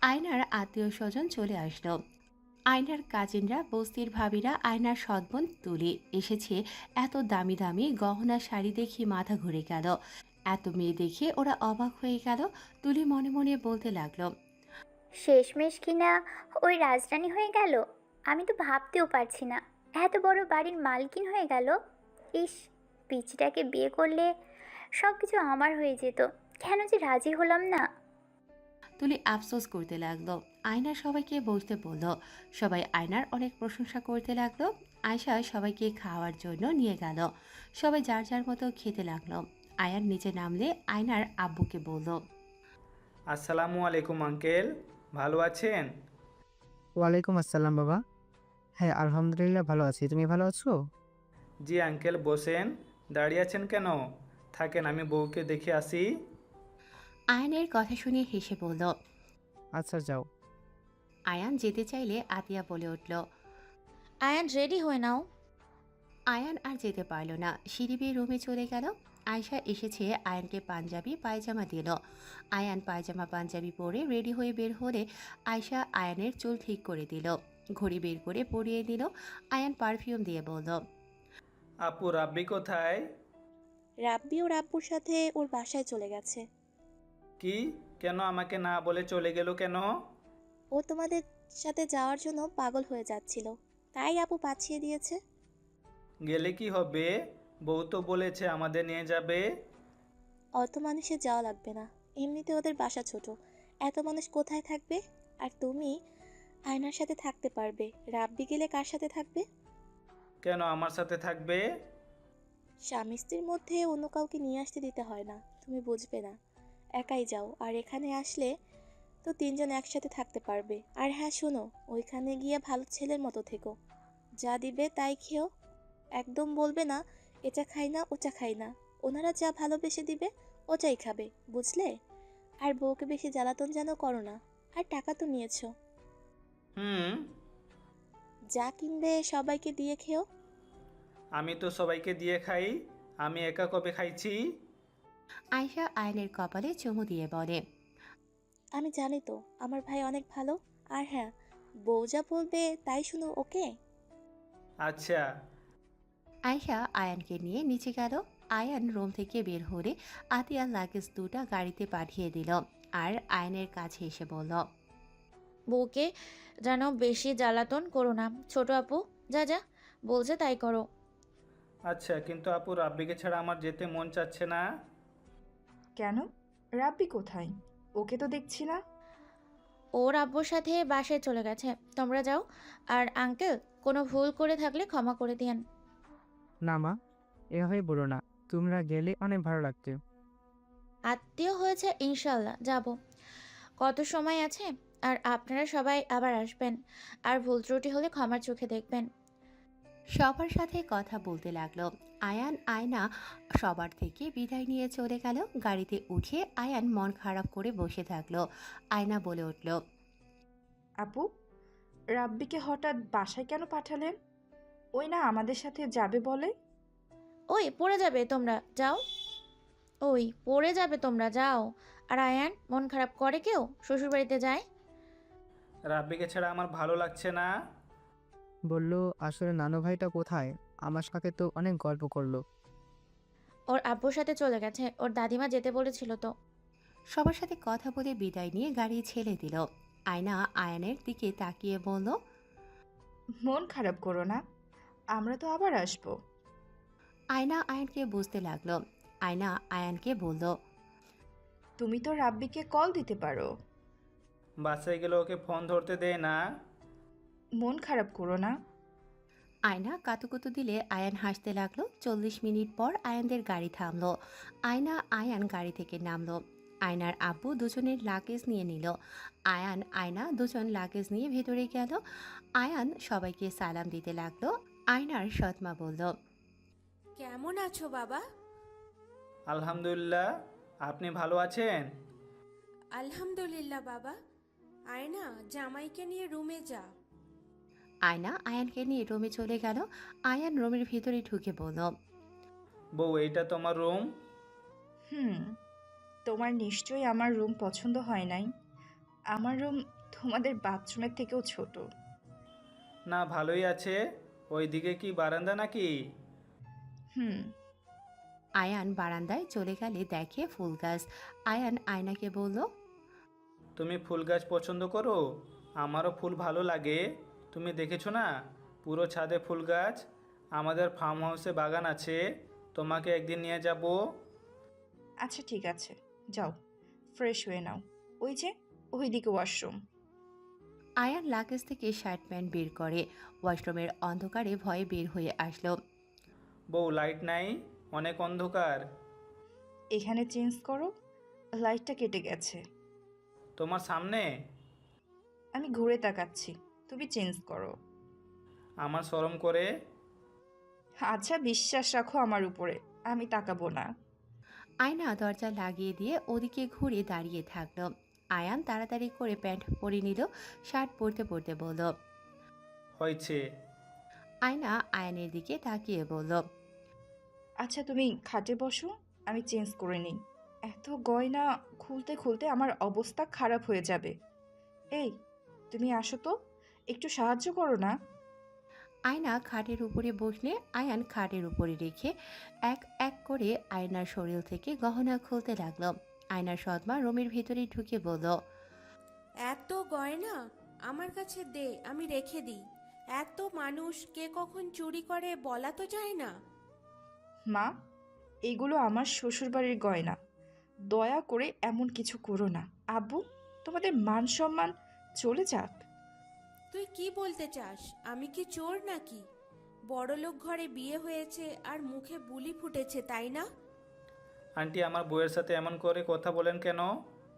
আয়নার আত্মীয় স্বজন চলে আসলো। আয়নার কাজিনরা, বস্তির ভাবিরা, আয়নার সৎবোন তুলি এসেছে। এত দামি দামি গহনা শাড়ি দেখে মাথা ঘুরে গেল। এত মেয়ে দেখে ওরা অবাক হয়ে গেল। তুলি মনে মনে বলতে লাগলো, শেষমেশ কিনা ওই রাজরানী হয়ে গেল। আমি তো ভাবতেও পারছি না, এত বড় বাড়ির মালকিন হয়ে গেল। ইস, পিচিটাকে বিয়ে করলে সব কিছু আমার হয়ে যেত, কেন যে রাজি হলাম না। তুলি আফসোস করতে লাগলো। আয়না সবাইকে বসতে বলল। সবাই আয়নার অনেক প্রশংসা করতে লাগলো। আয়শা সবাইকে খাওয়ার জন্য নিয়ে গেল। সবাই যার যার মতো খেতে লাগলো। আয়ান নিচে নামলে আয়নার আব্বুকে বলল, আসসালামু আলাইকুম আঙ্কেল, ভালো আছেন? ওয়ালাইকুম আসসালাম বাবা। হ্যাঁ আলহামদুলিল্লাহ ভালো আছি, তুমি ভালো আছো? জি আঙ্কেল, বসেন। দাঁড়িয়ে আছেন কেন? থাকেন, আমি বউকে দেখে আসি। আয়ানের কথা শুনে হেসে বলল। আচ্ছা যাও। আয়ান যেতে চাইলে আতিয়া বলে উঠল। আয়ান, রেডি হয়ে নাও। আয়ান আর যেতে পারল না, সিঁড়ি বেয়ে রুমে চলে গেল। আয়শা এসেছে, আয়ানকে পাঞ্জাবি পায়জামা দিল। আয়ান পায়জামা পাঞ্জাবি পরে রেডি হয়ে বের হলে আয়শা আয়ানের চুল ঠিক করে দিল, ঘড়ি বের করে পরিয়ে দিল। আয়ান পারফিউম দিয়ে বলল, আপু রাব্বি কোথায়? রাব্বি ওর আব্বুর সাথে ওর বাসায় চলে গেছে। কি? কেন আমাকে না বলে চলে গেল কেন? ও তোমাদের সাথে যাওয়ার জন্য পাগল হয়ে যাচ্ছিল, তাই আপু পাঠিয়ে দিয়েছে। গেলে কি হবে? বউ তো বলেছে আমাদের নিয়ে যাবে। অত মানুষের যাওয়া লাগবে না, এমনিতে ওদের বাসা ছোট, এত মানুষ কোথায় থাকবে? আর তুমি আয়নার সাথে থাকতে পারবে, রাব্বি গেলে কার সাথে থাকবে? কেন আমার সাথে থাকবে? স্বামী স্ত্রীর মধ্যে অন্য কাউকে নিয়ে আসতে দিতে হয় না, তুমি বুঝবে না। একাই যাও, আর এখানে আসলে তো তিনজন একসাথে থাকতে পারবে। আর হ্যাঁ শোনো, ওইখানে গিয়ে ভালো ছেলের মতো থেকো, যা দিবে তাই খেও। একদম বলবে না এটা খাই না ওটা খাই না, ওনারা যা ভালোবেসে দিবে ওটাই খাবে, বুঝলে? আর বউকে বেশি জ্বালাতন যেন করো না। আর টাকা তো নিয়েছো, হুম, যা কিনবে সবাইকে দিয়ে খেও। আমি তো সবাইকে দিয়ে খাই, আমি একা কবে খাইছি? আয়শা আয়ানের কপালে চুমু দিয়ে বলে। আমি জানি তো আমার ভাই অনেক ভালো। আর হ্যাঁ, বউ যা বলবে তাই শুনো, ওকে? আচ্ছা। আয়শা আয়ানকে নিয়ে নিচে গেল। আয়ান রুম থেকে বের হলে আতিয়ার লাগেজ দুটা গাড়িতে পাঠিয়ে দিল আর আয়নের কাছে এসে বলল। বউকে যেন বেশি জ্বালাতন করো না ছোট আপু। যা যা বলছে তাই করো। আচ্ছা, কিন্তু আপু রাব্বিকে ছাড়া আমার যেতে মন চাচ্ছে না। কেন? রাব্বি কোথায়? ওকে তো দেখছি না। ওর আব্বুর সাথে বাসায় চলে গেছে, তোমরা যাও। আর আঙ্কেল, কোনো ভুল করে থাকলে ক্ষমা করে দিয়েন। না মা, এভাবে বলো না। তোমরা গেলে অনেক ভালো লাগতো। আত্মীয় হয়েছে, ইনশাল্লাহ যাব। কত সময় আছে। আর আপনারা সবাই আবার আসবেন। আর ভুল ত্রুটি হলে ক্ষমার চোখে দেখবেন। সবার সাথে কথা বলতে লাগলো। আয়ান আয়না সবার থেকে বিদায় নিয়ে চলে গেল। গাড়িতে উঠে আয়ান মন খারাপ করে বসে থাকলো। আয়না বলে উঠল। আপু, রাব্বিকে হঠাৎ বাসায় কেন পাঠালেন? ওই না আমাদের সাথে যাবে বলে। ওই পড়ে যাবে তোমরা যাও। ওই পড়ে যাবে তোমরা যাও। আর আয়ান, মন খারাপ করে কেউ শ্বশুরবাড়িতে যায়? রাব্বিকে ছাড়া আমার ভালো লাগছে না। বললো আসলে নানু ভাইটা কোথায়, আমার সাথে তো অনেক গল্প করলো। ওর আব্বুর সাথে চলে গেছে, ওর দাদিমা যেতে বলেছিল তো। সবার সাথে কথা বলে বিদায় নিয়ে গাড়ি ছেড়ে দিল। আয়না আয়ানের দিকে তাকিয়ে বলল। মন খারাপ করো না, আমরা তো আবার আসবো। আয়না আয়ানকে বুঝতে লাগলো। আয়না আয়ানকে বলল। তুমি তো রাব্বিকে কল দিতে পারো। বাসায় গেলে ওকে ফোন ধরতে দেয় না। মন খারাপ করো না। আয়না কাতুকুতু দিলে আয়ান হাসতে লাগলো। 40 মিনিট পর আয়ানদের গাড়ি থামলো। আয়না আয়ান গাড়ি থেকে নামলো। আয়নার আব্বু দুজনের লাগেজ নিয়ে নিল। আয়ান আয়না দুজন লাগেজ নিয়ে ভেতরে গেল। আয়ান সবাইকে সালাম দিতে লাগলো। আয়নার সৎমা বলল। কেমন আছো বাবা? আলহামদুলিল্লাহ, আপনি ভালো আছেন? আলহামদুলিল্লাহ বাবা। আয়না, জামাইকে নিয়ে রুমে যা। আয়না আয়ানকে নিয়ে রুমে চলে গেল। আয়ান রুমের ভিতরে ঢুকে বলল। বউ, এইটা তোমার রুম? হুম, তোমার নিশ্চয়ই আমার রুম পছন্দ হয় নাই। আমার রুম তোমাদের বাথরুমের থেকেও ছোট। না, ভালোই আছে। ওইদিকে কি বারান্দা নাকি? হুম। আয়ান বারান্দায় চলে গেলে দেখে ফুল গাছ। আয়ান আয়নাকে বলল। তুমি ফুল গাছ পছন্দ করো? আমারও ফুল ভালো লাগে। তুমি দেখেছো না, পুরো ছাদে ফুল গাছ। আমাদের ফার্ম হাউসে বাগান আছে, তোমাকে একদিন নিয়ে যাব। আচ্ছা ঠিক আছে, যাও ফ্রেশ হয়ে নাও। ওই যে ওইদিকে ওয়াশরুম। আয়ান লাগেজ থেকে শার্ট প্যান্ট বের করে। ওয়াশরুমের অন্ধকারে ভয়ে বের হয়ে আসলো। বউ, লাইট নাই, অনেক অন্ধকার। এখানে চেঞ্জ করো, লাইটটা কেটে গেছে। তোমার সামনে? আমি ঘুরে তাকাচ্ছি, তুমি চেঞ্জ করো। আমার শরম করে। আচ্ছা বিশ্বাস রাখো আমার উপরে, আমি তাকাবো না। আয়না দরজা লাগিয়ে দিয়ে ওদিকে ঘুরে দাঁড়িয়ে থাকলো। আয়ান তাড়াতাড়ি করে প্যান্ট পরে নিল। শার্ট পরতে পরতে বলল। হয়েছে। আয়না আয়ানের দিকে তাকিয়ে বলল। আচ্ছা তুমি খাটে বসো, আমি চেঞ্জ করে নিই। এত গয়না খুলতে খুলতে আমার অবস্থা খারাপ হয়ে যাবে। এই তুমি আসো তো, একটু সাহায্য করো না। আয়না খাটের উপরে বসলে আয়ান খাটের উপরে রেখে এক এক করে আয়নার শরীর থেকে গহনা খুলতে লাগলো। আয়নার সৎমা রুমের ভিতরে ঢুকে বলল। এত গয়না আমার কাছে দে, আমি রেখে দিই। এত মানুষ কে কখন চুরি করে বলা তো যায় না। মা, এগুলো আমার শ্বশুরবাড়ির গয়না, দয়া করে এমন কিছু করো না। আব্বু, তোমাদের মান সম্মান চলে যাক। তুই কি বলতে চাস? আমি কি চোর নাকি? বড়লোক ঘরে বিয়ে হয়েছে আর মুখে বুলি ফুটেছে, তাই না? আন্টি, আমার বউয়ের সাথে এমন করে কথা বলেন কেন?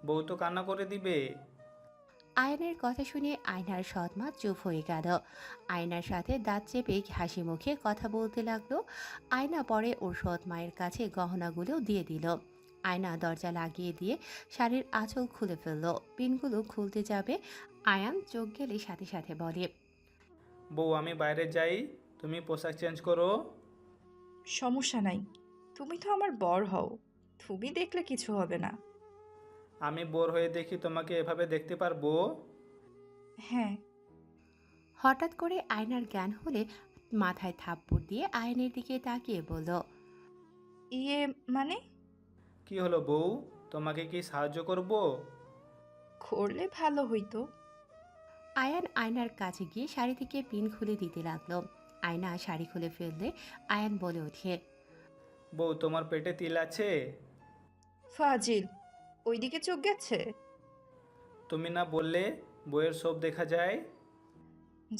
বউ তো কান্না করে দিবে। আয়নের কথা শুনে আয়নার সৎমা চুপ হয়ে গেল। আয়নার সাথে দাঁত চেপে হাসি মুখে কথা বলতে লাগলো। আয়না পরে ওর সৎ মায়ের কাছে গহনাগুলো দিয়ে দিল। আয়না দরজা লাগিয়ে দিয়ে শাড়ির আঁচল খুলে ফেললো। পিনগুলো খুলতে যাবে, আয়ান চোখ গেলে সাথে সাথে বলে, বউ আমি বাইরে যাই, তুমি পোশাক চেঞ্জ করো। সমস্যা নাই, তুমি তো আমার বর হও, তুমি দেখলে কিছু হবে না। আমি বোর হয়ে দেখি তোমাকে এভাবে দেখতে পারবো? হ্যাঁ। হঠাৎ করে আয়নার জ্ঞান হলে মাথায় থাপ্পড় দিয়ে আয়নের দিকে তাকিয়ে বলল, ইয়ে মানে? কি হলো বউ, তোমাকে কি সাহায্য করব? করলে ভালো হইতো। আয়ান আয়নার কাছে গিয়ে শাড়ি থেকে পিন খুলে দিতে লাগলো। আয়না শাড়ি খুলে ফেললে আয়ান বলে ওঠে, বউ তোমার পেটে তিল আছে? ফাজিল, ওইদিকে চোখ গেছে? তুমি না বললে বইয়ের সব দেখা যায়?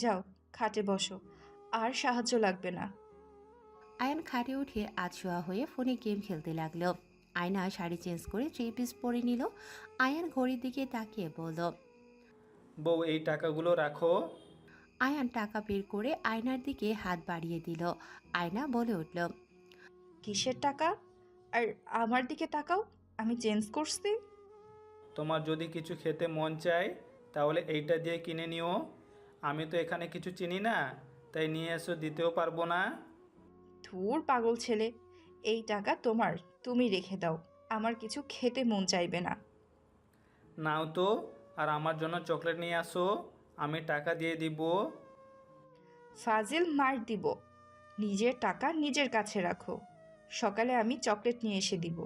যাও খাটে বসো, আর সাহায্য লাগবে না। আয়ান খাটে উঠে আধশোয়া হয়ে ফোনে গেম খেলতে লাগলো। আয়না শাড়ি চেঞ্জ করে থ্রি পিস পরে নিল। আয়ান ঘড়ির দিকে তাকিয়ে বলল, বউ এই টাকাগুলো রাখো। আয়ান টাকা বের করে আয়নার দিকে হাত বাড়িয়ে দিল। আয়না বলে উঠল, কিসের টাকা? আর আমার দিকে তাকাও, আমি চেঞ্জ করছি। তোমার যদি কিছু খেতে মন চায় তাহলে এইটা দিয়ে কিনে নিও। আমি তো এখানে কিছু চিনি না, তাই নিয়ে এসো, দিতেও পারবো না। ধুর পাগল ছেলে, এই টাকা তোমার, তুমি রেখে দাও, আমার কিছু খেতে মন চাইবে না। নাও তো, আর আমার জন্য চকলেট নিয়ে আসো, আমি টাকা দিয়ে দিব। ফাজিল, মার দিব। নিজের টাকা নিজের কাছে রাখো, সকালে আমি চকলেট নিয়ে এসে দিব।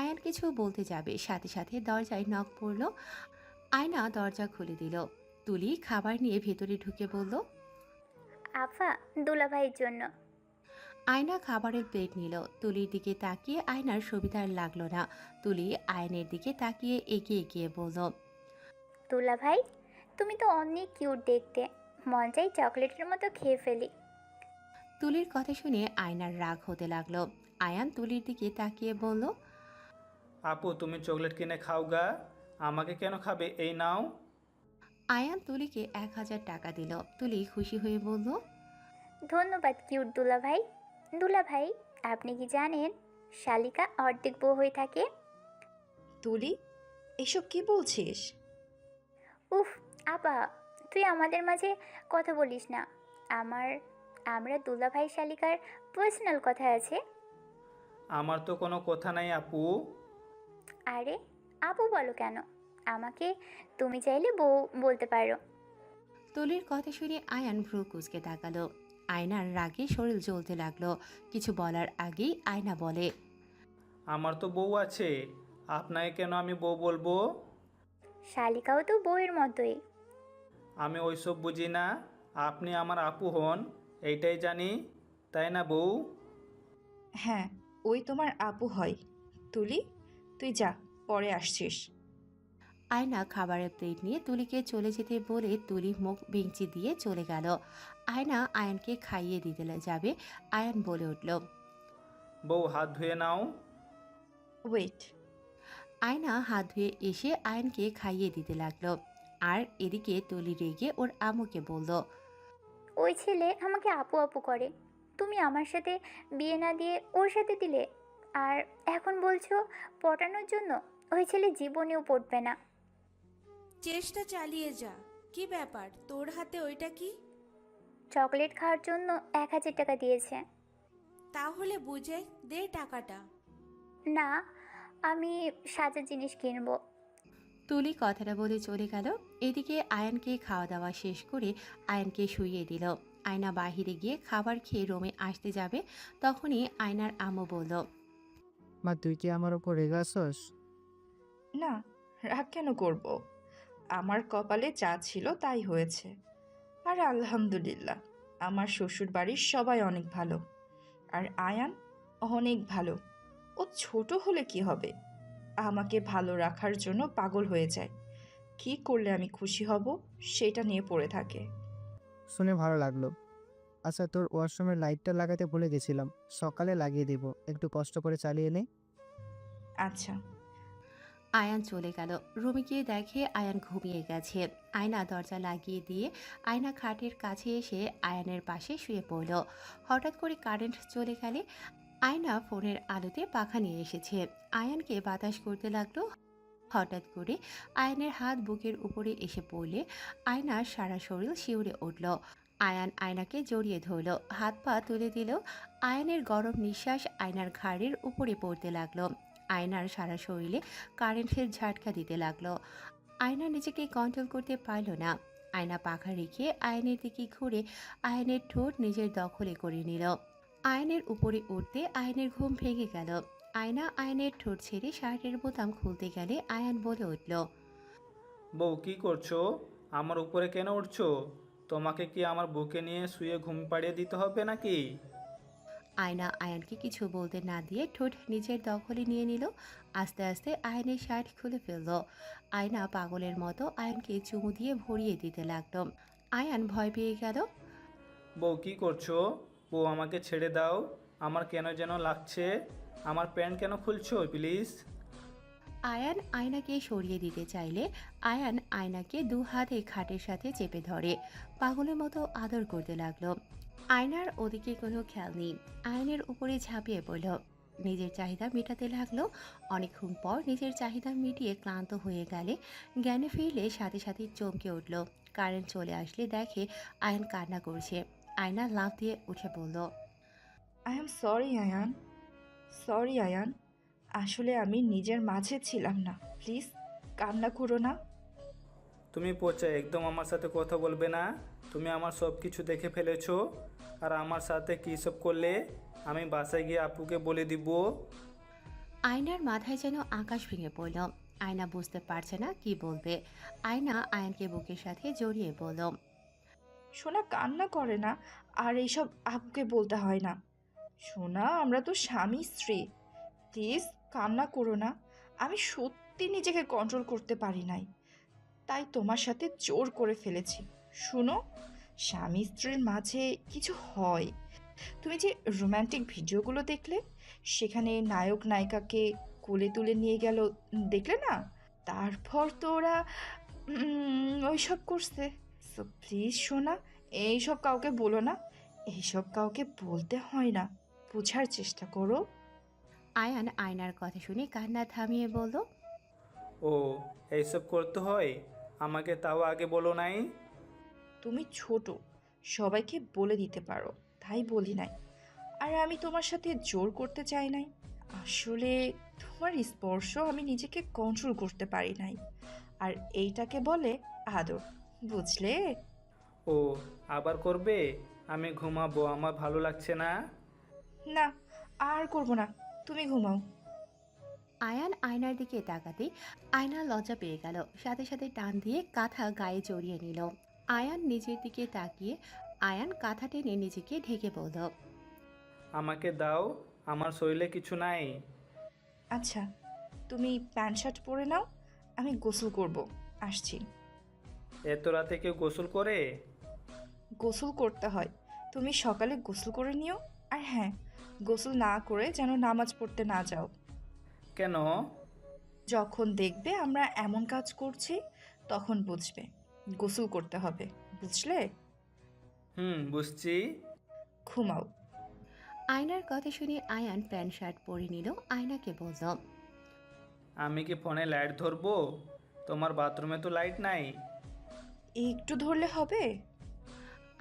আয়ান কিছু বলতে যাবে, সাথে সাথে দরজায় নক পড়ল। আয়না দরজা খুলে দিল। তুলি খাবার নিয়ে ভেতরে ঢুকে বলল, আফা, দুলাভাইয়ের জন্য। আয়না খাবারের প্লেট নিল। তুলির দিকে তাকিয়ে আয়নার সুবিধার লাগলো না। তুলি আয়নের দিকে তাকিয়ে এগিয়ে গিয়ে বলল, দুলাভাই, তুমি তো অনেক কিউট দেখতে, মন চাই চকলেটের মতো খেয়ে ফেলি। তুলির কথা শুনে আয়নার রাগ হতে লাগলো। আয়ান তুলির দিকে তাকিয়ে বলল, আপু তুমি চকলেট কিনে খাও গা, আমাকে কেন খাবে, এই নাও। আয়ান তুলিকে 1000 টাকা দিল। তুলি খুশি হয়ে বলল, ধন্যবাদ কিউট দুলাভাই। দুলাভাই, আপনি কি জানেন শালিকা অর্ধেক বউ হয়ে থাকে? তুলি, এসব কি বলছিস? উফ, আপা, তুই আমাদের মাঝে কথা বলিস না। আমরা দুলাভাই শালিকার পার্সোনাল কথা আছে। আমার তো কোনো কথা নাই আপু। আরে আপু বলো কেন? আমাকে তুমি চাইলে বউ বলতে পারো। তুলির কথা শুনে আয়ান ভ্রু কুঁচকে তাকালো। আয়নার রাগে শরীর জ্বলতে লাগলো। কিছু বলার আগেই আয়না বলে, আমার তো বউ আছে, আপনাকে কেন আমি বউ বলবো? শালিকাও তো বউয়ের মতোই। আমি ওইসব বুঝি না, আপনি আমার আপু হন, এইটাই জানি, তাই না বউ? হ্যাঁ, ওই তোমার আপু হয়। তুলি, তুই যা, পরে আসছিস। আয়না খাবারের প্লেট নিয়ে তুলিকে চলে যেতে বলে তুলি মুখ ভেঙচি দিয়ে চলে গেল। আয়না আয়ানকে খাইয়ে দিতে যাবে। আয়ান বলে উঠল, বউ হাত ধুয়ে নাও। ওয়েট। আয়না হাত ধুয়ে এসে আয়ানকে খাইয়ে দিতে লাগলো। আর এদিকে তুলি রেগে ওর আম্মুকে বলল, ওই ছেলে আমাকে আপু আপু করে, তুমি আমার সাথে বিয়ে না দিয়ে ওর সাথে দিলে, আর এখন বলছো পটানোর জন্য। ওই ছেলে জীবনেও পড়বে না। চেষ্টা চালিয়ে যা। কি ব্যাপার, তোর হাতে ওইটা কি? চকলেট খাওয়ার জন্য 1000 টাকা দিয়েছে। তাহলে বুঝে দে টাকাটা। না, আমি সাজার জিনিস কিনবো। তুলি কথাটা বলে চলে গেল। এদিকে আয়ানকে খাওয়া দাওয়া শেষ করে আয়ানকে শুইয়ে দিল। আয়না বাহিরে গিয়ে খাবার খেয়ে রুমে আসতে যাবে, তখনই আয়নার আম্মু বলল, মা, তুই কি আমার ওপর রেগে আছস? না, রাগ কেন করব? আমার কপালে যা ছিল তাই হয়েছে। আর আলহামদুলিল্লাহ, আমার শ্বশুর বাড়ির সবাই অনেক ভালো। আর আয়ান অনেক ভালো। ও ছোট হলে কি হবে, আমাকে ভালো রাখার জন্য পাগল হয়ে যায়। কি করলে আমি খুশি হব সেটা নিয়ে পড়ে থাকে। শুনে ভালো লাগলো। আচ্ছা, তোর ওয়াশরুমের লাইটটা লাগাতে ভুলে গেছিলাম, সকালে লাগিয়ে দিব, একটু কষ্ট করে চালিয়ে নে। আচ্ছা। আয়ান চলে গেল। রুমে গিয়ে দেখে আয়ান ঘুমিয়ে গেছে। আয়না দরজা লাগিয়ে দিয়ে আয়না খাটের কাছে এসে আয়ানের পাশে শুয়ে পড়ল। হঠাৎ করে কারেন্ট চলে গেলে আয়না ফোনের আলোতে পাখা নিয়ে এসেছে। আয়ানকে বাতাস করতে লাগলো। হঠাৎ করে আয়নের হাত বুকের উপরে এসে পড়লে আয়নার সারা শরীর শিউরে উঠল। আয়ান আয়নাকে জড়িয়ে ধরল, হাত পা তুলে দিল। আয়নের গরম নিঃশ্বাস আয়নার ঘাড়ের উপরে পড়তে লাগলো। আয়নার সারা শরীরে কারেন্টের ঝাটকা দিতে লাগলো। আয়না নিজেকে কন্ট্রোল করতে পারল না। আয়না পাখা রেখে আয়নের দিকে ঘুরে আয়নের ঠোঁট নিজের দখলে করে নিল। আয়নের উপরে উঠতে আয়নের ঘুম ভেঙে গেল। আয়না আয়নের ঠোঁট ছেড়ে শার্টের বোতাম খুলতে গেলে আয়ান বলে উঠল, বউ কি করছো? আমার উপরে কেন উঠছো? তোমাকে কি আমার বুকে নিয়ে শুয়ে ঘুম পাড়িয়ে দিতে হবে নাকি? আয়না আয়ানকে কিছু বলতে না দিয়ে ঠোঁট নিজের দখলে নিয়ে নিল। আস্তে আস্তে আয়নের শার্ট খুলে ফেলল। আয়না পাগলের মতো আয়ানকে চুমু দিয়ে ভরিয়ে দিতে লাগলো। আয়ান ভয় পেয়ে গেল। বউ কি করছো? বউ আমাকে ছেড়ে দাও। আমার কেন যেন লাগছে। আমার প্যান্ট কেন খুলছো প্লিজ? আয়ান আয়নাকে সরিয়ে দিতে চাইলে আয়ান আয়নাকে দু হাতে খাটের সাথে চেপে ধরে পাগলের মতো আদর করতে লাগলো। আয়নার ওদিকে কোনো খেয়াল নেই। আয়নের উপরে ঝাঁপিয়ে পড়ল, নিজের চাহিদা মেটাতে লাগলো। অনেকক্ষণ পর নিজের চাহিদা মিটিয়ে ক্লান্ত হয়ে গেলে জ্ঞানে ফিরলে সাথে সাথে চমকে উঠল। কারেন্ট চলে আসলে দেখে আয়ান কান্না করছে। আয়না লাফ দিয়ে উঠে পড়ল। I am sorry Ayan, sorry Ayan. আসলে আমি নিজের মাঝে ছিলাম না, প্লিজ কান্না করো না। তুমি পচা একদম আমার সাথে কথা বলবে না। তুমি আমার সব কিছু দেখে ফেলেছো। আর আমার সাথে কী সব করলে আমি বাসায় গিয়ে আপুকে বলে দিব। আয়নার মাথায় যেন আকাশ ভেঙে পড়ল। আয়না বুঝতে পারছে না কি বলবে। আয়না আয়ানকে বুকের সাথে জড়িয়ে বলল, সোনা কান্না করে না, আর এইসব আপুকে বলতে হয় না। সোনা, আমরা তো স্বামী স্ত্রী, প্লিজ কান্না করো না। আমি সত্যি নিজেকে কন্ট্রোল করতে পারি নাই, তাই তোমার সাথে জোর করে ফেলেছি। শুনো, স্বামী স্ত্রীর মাঝে কিছু হয়। তুমি যে রোম্যান্টিক ভিডিওগুলো দেখলে, সেখানে নায়ক নায়িকাকে কোলে তুলে নিয়ে গেল, দেখলে না? তারপর তো ওরা ওইসব করছে। সো প্লিজ সোনা, এইসব কাউকে বলো না। এইসব কাউকে বলতে হয় না, বোঝার চেষ্টা করো। আয়ান আয়নার কথা শুনে কান্না থামিয়ে বলল, ও, এইসব করতে হয়? আমাকে তাও আগে বলো নাই। তুমি ছোট, সবাইকে বলে দিতে পারো, তাই বলি নাই। আর আমি তোমার সাথে জোর করতে চাই নাই। আসলে তোমার স্পর্শ আমি নিজেকে কন্ট্রোল করতে পারি নাই। আর এইটাকে বলে আদর, বুঝলে? ও, আবার করবে? আমি ঘুমাবো, আমার ভালো লাগছে না। না, আর করবো না, তুমি ঘুমাও। আয়ান আয়নার দিকে তাকাতে আয়না লজ্জা পেয়ে গেল। সাথে সাথে টান দিয়ে কাঁথা গায়ে জড়িয়ে নিল। আয়ান নিজের দিকে তাকিয়ে আয়ান কাঁথা টেনে নিজেকে ঢেকে বলল, আমাকে দাও, আমার শরীরে কিছু নাই। আচ্ছা, তুমি প্যান্ট শার্ট পরে নাও, আমি গোসল করব, আসছি। এত রাতে কেউ গোসল করে? গোসল করতে হয়, তুমি সকালে গোসল করে নিও। আর হ্যাঁ, গোসল না করে যেন নামাজ পড়তে না যাও। কেন? যখন দেখবে আমরা এমন কাজ করছি, তখন বুঝবে গোসল করতে হবে, বুঝলে? বুঝছি। ঘুমাও। আয়নার কথা শুনে আয়ান প্যান্ট শার্ট পরে নিল। আয়নাকে বলল, আমি কি ফোনে লাইট ধরবো? তোমার বাথরুমে তো লাইট নাই। একটু ধরলে হবে।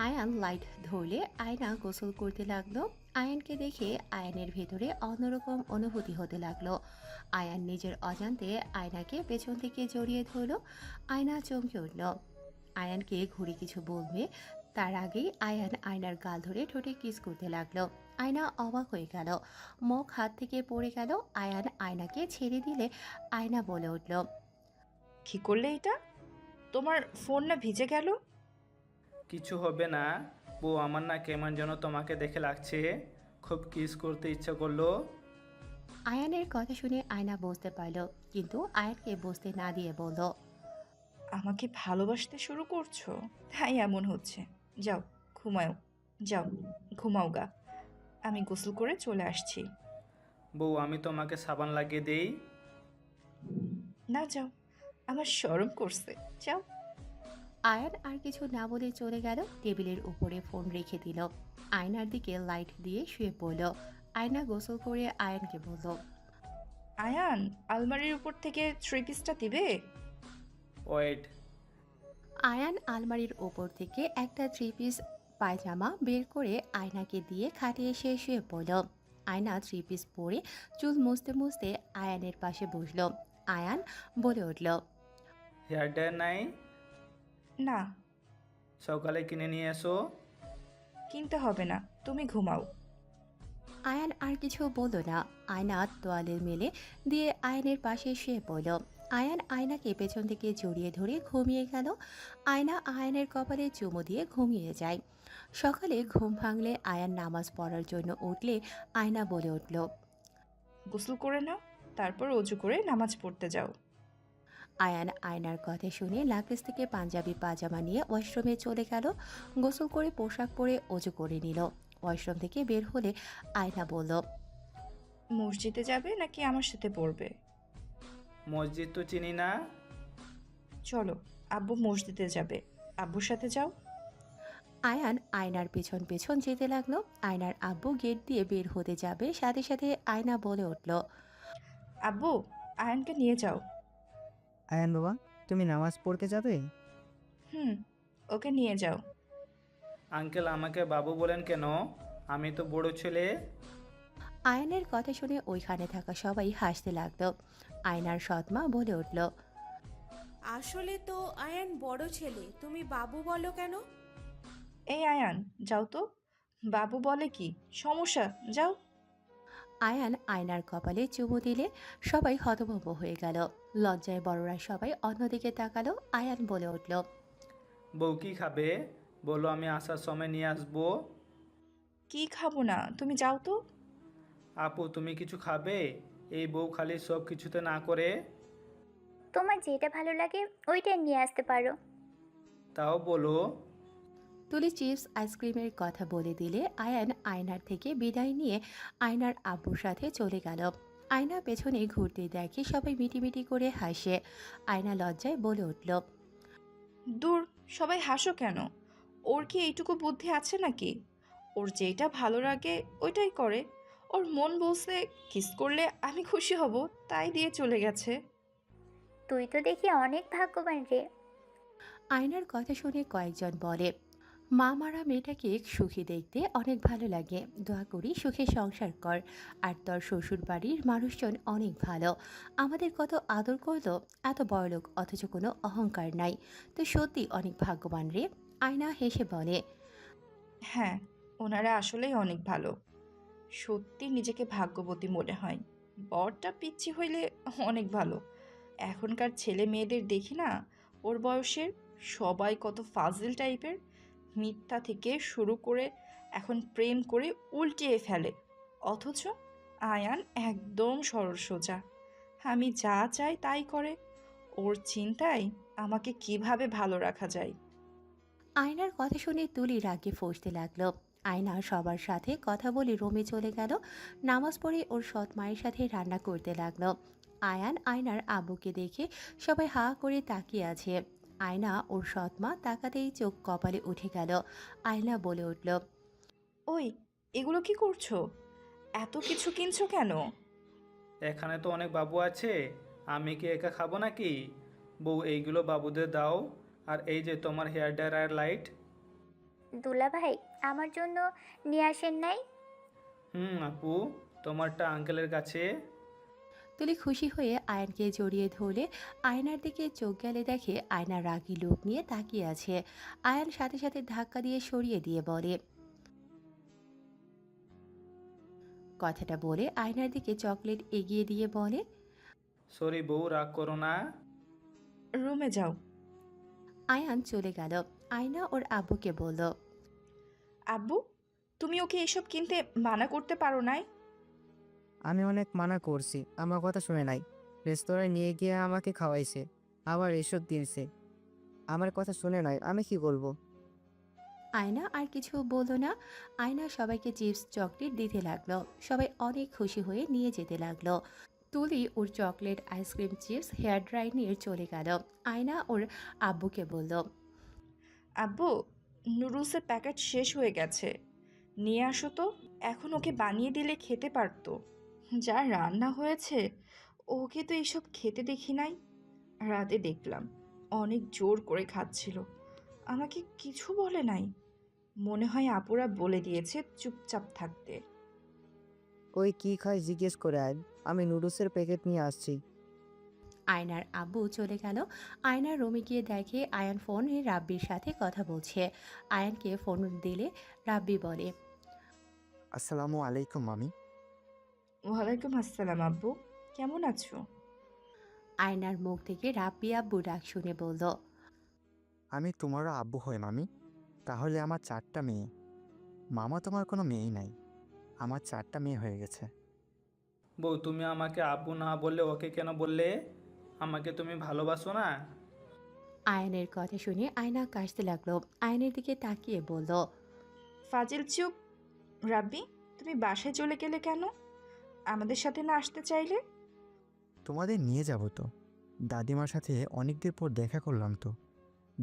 আয়ান লাইট ধরলে আয়না গোসল করতে লাগলো। আয়ানকে দেখে আয়ানের ভেতরে অন্যরকম অনুভূতি হতে লাগলো। আয়ান নিজের অজান্তে আয়নাকে পেছন থেকে জড়িয়ে ধরল। আয়না চমকে উঠল। আয়ানকে ঘুরে কিছু বলবে তার আগেই আয়ান আয়নার গাল ধরে ঠোঁটে কিস করতে লাগলো। আয়না অবাক হয়ে গেল, মুখ হাত থেকে পড়ে গেল। আয়ান আয়নাকে ছেড়ে দিলে আয়না বলে উঠল, কি করলে এটা? তোমার ফোন না ভিজে গেল? কিছু হবে না। বউ, আমার না কেমন যেন তোমাকে দেখে লাগছে। খুব কিস করতে ইচ্ছা করলো। আয়ানের কথা শুনে আয়না বুঝতে পারল, কিন্তু আয়ানকে বুঝতে না দিয়ে বলল, আমাকে ভালোবাসতে শুরু করছো, তাই এমন হচ্ছে। যাও ঘুমাও, যাও ঘুমাও গা, আমি গোসল করে চলে আসছি। বউ, আমি তোমাকে সাবান লাগিয়ে দেই। না যাও, আমার শরম করছে, যাও। আয়ান আর কিছু না বলে চলে গেল। টেবিলের উপরে ফোন রেখে দিল। আয়নার দিকে লাইট দিয়ে শুয়ে পড়ল। আয়না গোসল করে আয়ানকে বলল, আয়ান, আলমারির উপর থেকে থ্রি পিসটা দিবে? ওয়েট। আয়ান আলমারির ওপর থেকে একটা থ্রি পিস পায়জামা বের করে আয়নাকে দিয়ে খাটে এসে শুয়ে পড়ল। আয়না থ্রি পিস পরে চুল মুছতে মুছতে আয়ানের পাশে বসলো। আয়ান বলে উঠল, হেয়ার ড্রায়ার নাই? না, সকালে কিনে নিয়ে এসো। কিনতে হবে না, তুমি ঘুমাও। আয়ান আর কিছু বলল না। আয়না তোয়ালে মেলে দিয়ে আয়নের পাশে শুয়ে পড়ল। আয়ান আয়নাকে পেছন থেকে জড়িয়ে ধরে ঘুমিয়ে গেল। আয়না আয়ানের কপালে চুমু দিয়ে ঘুমিয়ে যায়। সকালে ঘুম ভাঙলে আয়ান নামাজ পড়ার জন্য উঠলে আয়না বলে উঠল, গোসল করে নাও, তারপর অজু করে নামাজ পড়তে যাও। আয়ান আয়নার কথা শুনে লাগেজ থেকে পাঞ্জাবি পাজামা নিয়ে ওয়াশরুমে চলে গেল। গোসল করে পোশাক পরে অজু করে নিল। ওয়াশরুম থেকে বের হলে আয়না বলল, মসজিদে যাবে নাকি আমার সাথে পড়বে? মসজিদ তো চিনি না। চলো, আব্বু মসজিদে যাবে, আব্বুর সাথে যাও। আয়ান আয়নার পেছন পেছন যেতে লাগলো। আয়নার আব্বু গেট দিয়ে বের হতে যাবে, সাথে সাথে আয়না বলে উঠল, আব্বু, আয়ানকে নিয়ে যাও। আয়ান বাবা, তুমি নামাজ পড়তে যাবে? হুম, ওকে নিয়ে যাও। আঙ্কেল আমাকে বাবু বলেন কেন? আমি তো বড় ছেলে। আয়নের কথা শুনে ওইখানে থাকা সবাই হাসতে লাগলো। আয়নার সৎমা বলে উঠল, আসলে তো আয়ান বড় ছেলে, তুমি বাবু বলো কেন? এই আয়ান, যাও তো। বাবু বলে কি সমস্যা, যাও। আয়ান আয়নার কপালে চুমু দিলে সবাই হতভম্ব হয়ে গেল। লজ্জায় বড়রা সবাই অন্যদিকে তাকালো। আয়ান বলে উঠল, বউ কি খাবে? বলো, আমি আসার সময় নিয়ে আসবো। কি খাবো না, তুমি যাও তো। আপু তুমি কিছু খাবে? এই বউ খালি সব কিছুতে না করে। তোমার যেটা ভালো লাগে ওইটাই নিয়ে আসতে পারো। তাও বলো। তুলি চিপস আইসক্রিমের কথা বলে দিলে আয়ান আয়নার থেকে বিদায় নিয়ে আয়নার আব্বুর সাথে চলে গেল। আয়না পেছনে ঘুরতে দেখে সবাই মিটিমিটি করে হাসে। আয়না লজ্জায় বলে উঠল, দূর, সবাই হাসো কেন? ওর কি এইটুকু বুদ্ধি আছে নাকি? ওর যেটা ভালো লাগে ওইটাই করে। ওর মন বলছে কিস করলে আমি খুশি হব, তাই দিয়ে চলে গেছে। তুই তো দেখি অনেক ভাগ্যবান রে। আয়নার কথা শুনে কয়েকজন বলে, মা মারা মেয়েটাকে সুখী দেখতে অনেক ভালো লাগে। দোয়া করি সুখে সংসার কর। আর তোর শ্বশুর বাড়ির মানুষজন অনেক ভালো, আমাদের কত আদর করলো। এত বড়লোক অথচ কোনো অহংকার নাই। তো সত্যি অনেক ভাগ্যবান রে। আয়না হেসে বলে, হ্যাঁ, ওনারা আসলেই অনেক ভালো। সত্যি নিজেকে ভাগ্যবতী মনে হয়। বরটা পিচ্ছি হইলে অনেক ভালো। এখনকার ছেলে মেয়েদের দেখি না, ওর বয়সের সবাই কত ফাজিল টাইপের। মিথ্যা থেকে শুরু করে এখন প্রেম করে উল্টিয়ে ফেলে। অথচ আয়ান একদম সরল সোজা। আমি যা চাই তাই করে। ওর চিন্তায় আমাকে কিভাবে ভালো রাখা যায়। আয়নার কথা শুনে তুলি রাগে ফসতে লাগলো। আয়না সবার সাথে কথা বলে রুমে চলে গেল। নামাজ পড়ে ওর সৎ মায়ের সাথে রান্না করতে লাগলো। আয়ান আয়নার আব্বুকে দেখে সবাই হা করে তাকিয়ে আছে। আয়না ওর সৎ মা তাকাতেই চোখ কপালে উঠে গেল। আয়না বলে উঠল, ওই, এগুলো কি করছো? এত কিছু কিনছো কেন? এখানে তো অনেক বাবু আছে, আমি কি একা খাবো নাকি? বউ এইগুলো বাবুদের দাও। আর এই যে তোমার হেয়ার ড্রায়ার আর লাইট। দুলা ভাই আমার জন্য নিয়ে আসেন নাই? আপু, তোমারটা আঙ্কেলের কাছে। তুলি খুশি হয়ে আয়নকে জড়িয়ে ধরলে আয়নার দিকে চোখ গেলে দেখে আয়না রাগী লোক নিয়ে তাকিয়ে আছে। আয়ন সাথে সাথে ধাক্কা দিয়ে সরিয়ে দিয়ে বলে, কথাটা বলে আয়নার দিকে চকলেট এগিয়ে দিয়ে বলে, সরি বউ, রাগ করো না। রুমে যাও। আয়ান চলে গেল। আয়না ওর আব্বুকে বলল, আব্বু, তুমি ওকে এসব কিনতে মানা করতে পারো নাই? আমি অনেক মানা করছি, আমার কথা শুনে নাই। রেস্তোরাঁয় নিয়ে গিয়ে আমাকে খাওয়াইছে, আবার এসব দিয়েছে। আমার কথা শুনে নাই, আমি কি বলবো? আয়না আর কিছু বলল না। আয়না সবাইকে চিপস চকলেট দিতে লাগলো। সবাই অনেক খুশি হয়ে নিয়ে যেতে লাগলো। তুলি ওর chocolate ice cream chips hair dry নিয়ে চলে গেল। আয়না ওর আব্বুকে বলল, আব্বু, নুডলসের প্যাকেট শেষ হয়ে গেছে, নিয়ে আসো তো। এখন ওকে বানিয়ে দিলে খেতে পারতো। যা রান্না হয়েছে, ওকে তো এইসব খেতে দেখি নাই। রাতে দেখলাম অনেক জোর করে খাচ্ছিল, আমাকে কিছু বলে নাই। মনে হয় আপুরা বলে দিয়েছে চুপচাপ থাকতে। ওই কি খায় জিজ্ঞেস করে আয়, আমি নুডলসের প্যাকেট নিয়ে আসছি। আয়নার আব্বু চলে গেল। আয়নার রুমে গিয়ে দেখে আয়ান ফোনে রাব্বির সাথে কথা বলছে। আয়ানকে ফোন দিলে রাব্বি বলে, আসসালামু আলাইকুম মামি। ওয়ালাইকুম আসসালাম আব্বু, কেমন আছো? আয়নার মুখ থেকে রাব্বি আব্বু ডাক শুনে বলল, আমি তোমারও আব্বু হই মামি। তাহলে আমার 4টা মেয়ে। মামা তোমার কোনো মেয়েই নাই, আমার 4টা মেয়ে হয়ে গেছে। বউ, তুমি আমাকে আব্বু না বললে ওকে কেন বললে? আমাকে তুমি ভালোবাসো না? আয়নের কথা শুনে আয়না কাশতে লাগলো। আয়নের দিকে তাকিয়ে বলল, ফাজিল চুপ। রাব্বি, তুমি বাসায় চলে গেলে কেন? আমাদের সাথে না আসতে চাইলে? তোমাদের নিয়ে যাব তো। দাদিমার সাথে অনেক দিন পর দেখা করলাম তো।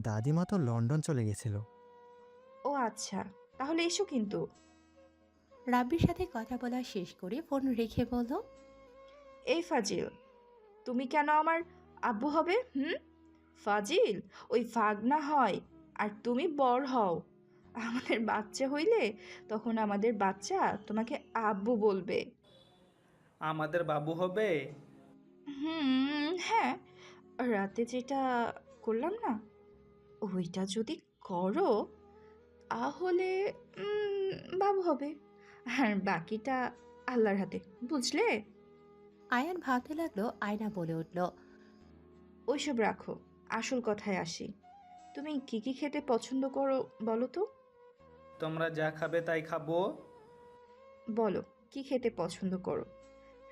দাদিমা তো লন্ডন চলে গেছিল। ও আচ্ছা, তাহলে এসো কিন্তু। রাব্বির সাথে কথা বলা শেষ করে ফোন রেখে বলল, এই ফাজিল, তুমি কেন আমার আব্বু হবে? ফাজিল ওই ফাগনা হয়, আর তুমি বর হও। আমাদের বাচ্চা হইলে তখন আমাদের বাচ্চা তোমাকে আব্বু বলবে। আমাদের বাবু হবে? হ্যাঁ, রাতে যেটা করলাম না, ওইটা যদি করো তাহলে বাবু হবে। আর বাকিটা আল্লাহর হাতে, বুঝলে? আয়ান ভাবতে লাগলো। আয়না বলে উঠল, ওইসব রাখো, আসল কথায় আসি। তুমি কি কি খেতে পছন্দ করো বলো তো? তোমরা যা খাবে তাই খাবো। বলো, কি খেতে পছন্দ করো?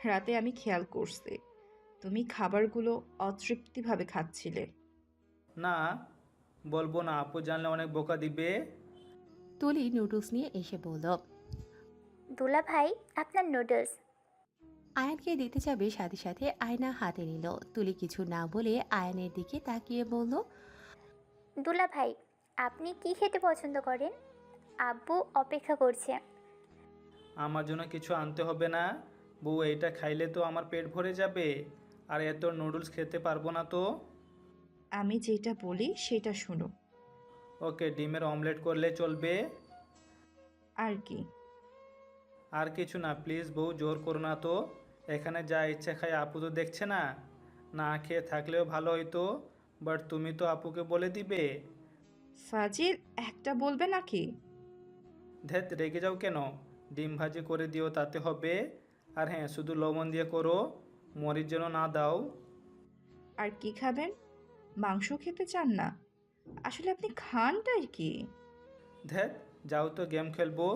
রাতে আমি খেয়াল করছি তুমি খাবারগুলো অতৃপ্তিভাবে খাচ্ছিলে। না, বলবো না, আপু জানলে অনেক বোকা দিবে। তুলি নুডলস নিয়ে এসে বলল। দুলা ভাই, আপনার নুডলস। আয়ানকে দিতে যাবে, সাথে সাথে আয়না হাতে নিল। তুলি কিছু না বলে আয়ানের দিকে তাকিয়ে বলল, দুলা ভাই, আপনি কি খেতে পছন্দ করেন? আব্বু অপেক্ষা করছে। আমার জন্য কিছু আনতে হবে না বউ, এইটা খাইলে তো আমার পেট ভরে যাবে। আর এত নুডলস খেতে পারবো না তো। আমি যেটা বলি সেটা শোনো। ওকে, ডিমের অমলেট করলে চলবে। আর কি? আর কিছু না প্লিজ বউ, জোর করো না তো। এখানে যা ইচ্ছা খাই, আপু তো দেখছে না। না খেয়ে থাকলেও ভালো হইতো, বাট তুমি তো আপুকে বলে দিবে। ফাজিল, একটা বলবে নাকি? ধ্যাত, রেগে যাও কেন? ডিম ভাজি করে দিও, তাতে হবে। আর হ্যাঁ, শুধু লবণ দিয়ে করো, মরিচ যেন না দাও। আর কি খাবেন? মাংস খেতে চান না? আসলে আপনি খানটাই কি? ধ্যাত, যাও তো, গেম খেলবো।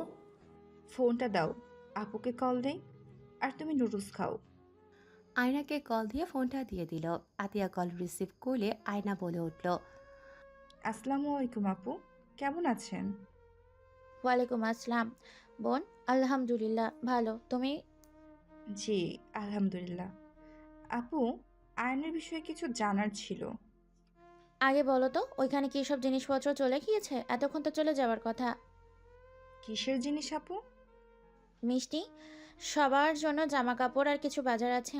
ফোনটা দাও, আপুকে কল দেই। আর তুমি নুডলস খাও। আয়নাকে কল দিয়ে ফোনটা দিয়ে দিল। আতিয়া কল রিসিভ করলে আয়না বলে উঠল, আসসালামু আলাইকুম আপু, কেমন আছেন? ওয়ালাইকুম আসসালাম। বোন, আলহামদুলিল্লাহ ভালো, তুমি? জি, আলহামদুলিল্লাহ। আপু, আয়নের বিষয়ে কিছু জানার ছিল। আগে বলো তো, ওইখানে কি সব জিনিসপত্র চলে গিয়েছে? এতক্ষণ তো চলে যাওয়ার কথা। কিসের জিনিস আপু? মিষ্টি, সবার জন্য জামা কাপড় আর কিছু বাজার আছে।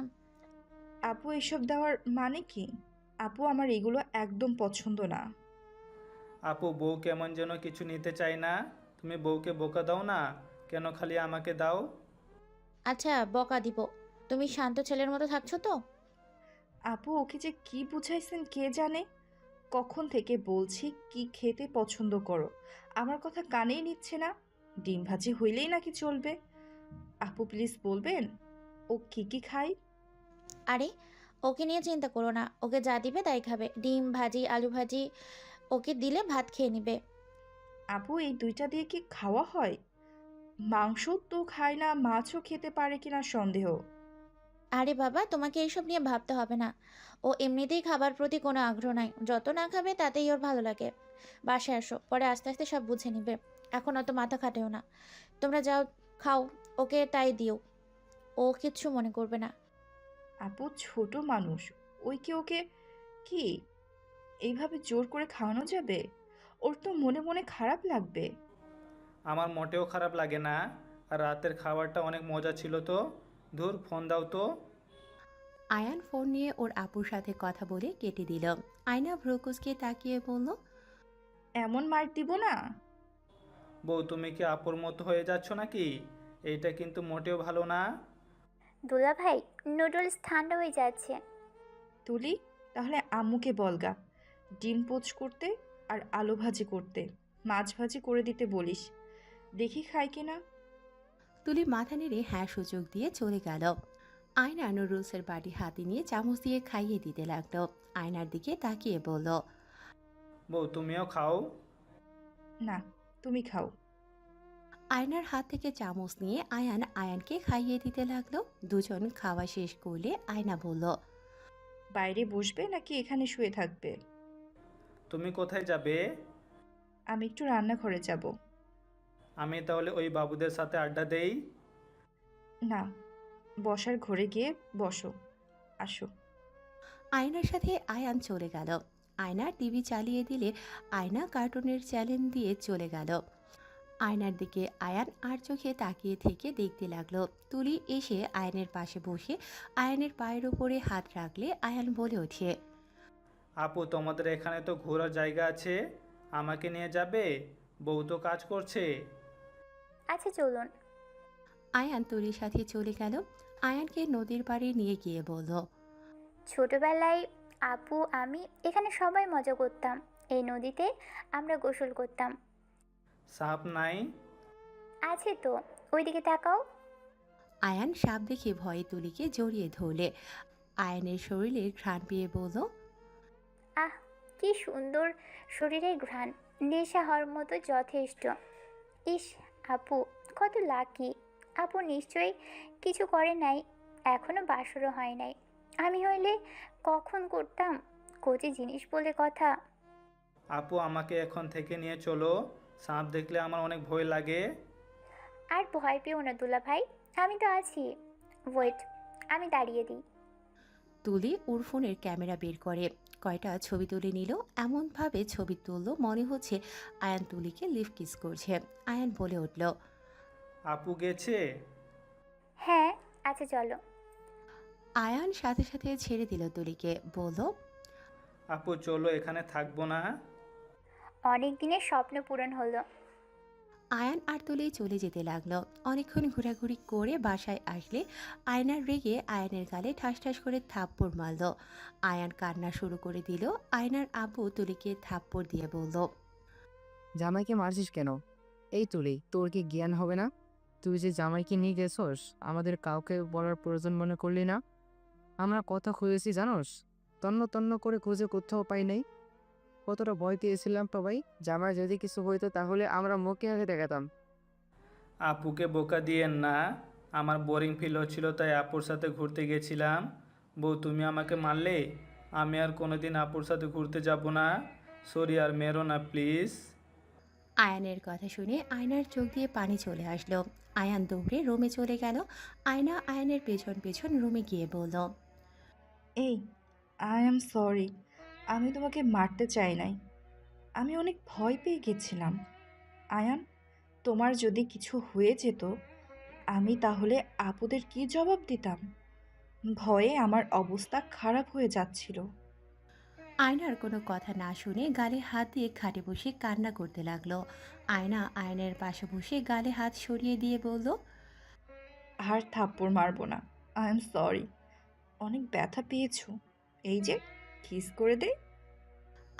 আপু, এসব দেওয়ার মানে কি? আপু, আমার এগুলো একদম পছন্দ না। আপু, বউ কেমন যেন কিছু নিতে চায় না। তুমি বউকে বোকা দাও না, কেন খালি আমাকে দাও? আচ্ছা, বকা দিব। তুমি শান্ত ছেলের মতো থাকছো তো? আপু, ওকে যে কি বুঝাইছেন কে জানে। কখন থেকে বলছি কি খেতে পছন্দ করো, আমার কথা কানেই নিচ্ছে না। ডিম ভাজি হইলেই নাকি চলবে। আপু প্লিজ বলবেন ও কি কি খায়? আরে, ওকে নিয়ে চিন্তা করো না, ওকে যা দিবে তাই খাবে। ডিম ভাজি, আলু ভাজি ওকে দিলে ভাত খেয়ে নিবে। আপু, এই দুইটা দিয়ে কি খাওয়া হয়? মাংস তো খায় না, মাছও খেতে পারে কিনা সন্দেহ। আরে বাবা, তোমাকে এইসব নিয়ে ভাবতে হবে না। ও এমনিতেই খাবার প্রতি কোনো আগ্রহ নাই, যত না খাবে তাতেই ওর ভালো লাগে। বাসায় আসো, পরে আস্তে আস্তে সব বুঝে নিবে। এখন অত মাথা খাটেও না। তোমরা যাও, খাও, ওকে তাই দিও, ও কিচ্ছু মনে করবে না। আপু ছোট মানুষ, ওকে কি এইভাবে জোর করে খাওয়ানো যাবে? ওর তো মনে মনে খারাপ লাগবে। আমার মোটেও খারাপ লাগে না। আর রাতের খাবারটা অনেক মজা ছিল তো। ধুর, ফোন দাও তো। আয়ান ফোন নিয়ে ওর আপুর সাথে কথা বলে কেটে দিল। আয়না ভ্রুকুচকে তাকিয়ে বলল, এমন মার দিব না। বউ, তুমি কি আপুর মতো হয়ে যাচ্ছ নাকি? এইটা কিন্তু মোটেও ভালো না। দুলা ভাই, নুডলস ঠান্ডা হয়ে যাচ্ছে। তুলি, তাহলে আম্মুকে বলগা ডিম পোচ করতে আর আলু ভাজি করতে, মাছ ভাজি করে দিতে বলিস, দেখি খায় কিনা। তুলি মাথা নেড়ে হ্যাঁ সূচক দিয়ে চলে গেল। আয়না নুডলসের বাটি হাতে নিয়ে চামচ দিয়ে খাইয়ে দিতে লাগলো। আয়নার দিকে তাকিয়ে বলল, বউ, তুমিও খাও। না, তুমি খাও। আয়নার হাত থেকে চামচ নিয়ে আয়ানকে খাইয়ে দিতে লাগলো। দুজন খাওয়া শেষ করলে আয়না বলল, বাইরে বসবে নাকি এখানে শুয়ে থাকবে? তুমি কোথায় যাবে? আমি একটু রান্নাঘরে যাব। আমি তাহলে ওই বাবুদের সাথে আড্ডা দেই। না, বসার ঘরে গিয়ে বসো, আসো। আয়নার সাথে আয়ান চলে গেল। আয়না টিভি চালিয়ে দিলে আয়না কার্টুনের চ্যানেল দিয়ে চলে গেল। আয়নার দিকে আয়ান আর চোখে তাকিয়ে থেকে দেখতে লাগলো। তুলি এসে আয়নের পাশে বসে আয়নের পায়ের উপরে হাত রাখলে আয়ান বলে ওঠে, আপু, তোমাদের এখানে তো ঘোরার জায়গা আছে, আমাকে নিয়ে যাবে? বউ তো কাজ করছে। আচ্ছা চলুন। আয়ান তুলির সাথে চলে গেল। আয়ানকে নদীর পাড়ে নিয়ে গিয়ে বলল, ছোটবেলায় আপু আমি এখানে সবাই মজা করতাম। এই নদীতে আমরা গোসল করতাম। সাপ নাই? আছে তো, ওইদিকে তাকাও। আয়ান সাপ দেখে ভয়ে তুলিকে জড়িয়ে ধরলে। আয়ানের শরীরের ঘ্রাণ পেয়ে বলল, আহ, কি সুন্দর শরীরের ঘ্রাণ, নেশা হওয়ার মতো যথেষ্ট। ইস, আপু কত লাকি। আপু নিশ্চয়ই কিছু করে নাই, এখনো বাসরও হয় নাই। আমি হইলে কখন করতাম, কচি জিনিস বলে কথা। আপু, আমাকে এখন থেকে নিয়ে চলো। সাপ দেখলে আমার অনেক ভয় লাগে। আর ভয় পেও না দুলা ভাই, আমি তো আছি। ওয়েট, আমি দাঁড়িয়ে দিই। তুলি ওর ফোনের ক্যামেরা বের করে কয়টা ছবি তুলে নিল। এমনভাবে ছবি তুললো মনে হচ্ছে আয়ান তুলিকে লিপ কিস করছে। আয়ান বলে উঠল, আপু গেছে? হ্যাঁ, আচ্ছা চলো। আয়ান সাথে সাথে ছেড়ে দিল তুলিকে, বলল, আপু চলো, এখানে থাকবো না। অনেক দিনের স্বপ্ন পূরণ হলো। আয়ান আর তুলি চলে যেতে লাগলো। অনেকক্ষণ ঘোরাঘুরি করে বাসায় আসলে আয়নার রেগে আয়ানের গালে ঠাস ঠাস করে থাপ্পড় মারল। আয়ান কান্না শুরু করে দিল। আয়নার আব্বু তুলিকে থাপ্পড় দিয়ে বলল, জামাইকে মারছিস কেন? এই তুলি, তোর কি জ্ঞান হবে না? তুই যে জামাইকে নিয়ে গেছস, আমাদের কাউকে বলার প্রয়োজন মনে করলি না? আমরা কথা খুঁজেছি জানোস, তন্ন তন্ন করে খুঁজে কোথাও পাই নাই। কতটা ভয় পেয়েছিলাম সবাই, জামাই যদি কিছু হইতো তাহলে আমরা মুখে হাসি দেখাতাম। আপুকে বোকা দিয়েন না। আমার বোরিং ফিল হচ্ছিল, তাই আপুর সাথে ঘুরতে গেছিলাম। বউ, তুমি আমাকে মারলে। আমি আর কোনোদিন আপুর সাথে ঘুরতে যাব না। সরি, আর মেরো না প্লিজ। আয়ানের কথা শুনে আয়নার চোখ দিয়ে পানি চলে আসলো। আয়ান দৌড়ে রুমে চলে গেল। আয়না আয়ানের পেছন পেছন রুমে গিয়ে বলল, এই, আই এম সরি, আমি তোমাকে মারতে চাই নাই, আমি অনেক ভয় পেয়ে গেছিলাম। আয়ান, তোমার যদি কিছু হয়ে যেত, আমি তাহলে আপুদের কি জবাব দিতাম? ভয়ে আমার অবস্থা খারাপ হয়ে যাচ্ছিল। আয়নার কোনো কথা না শুনে গালে হাত দিয়ে খাটে বসে কান্না করতে লাগলো। আয়না আয়নের পাশে বসে গালে হাত সরিয়ে দিয়ে বলল, আর থাপ্পড় মারবো না, আই এম সরি। অনেক ব্যথা পেয়েছো, এই যে কিস করে দে।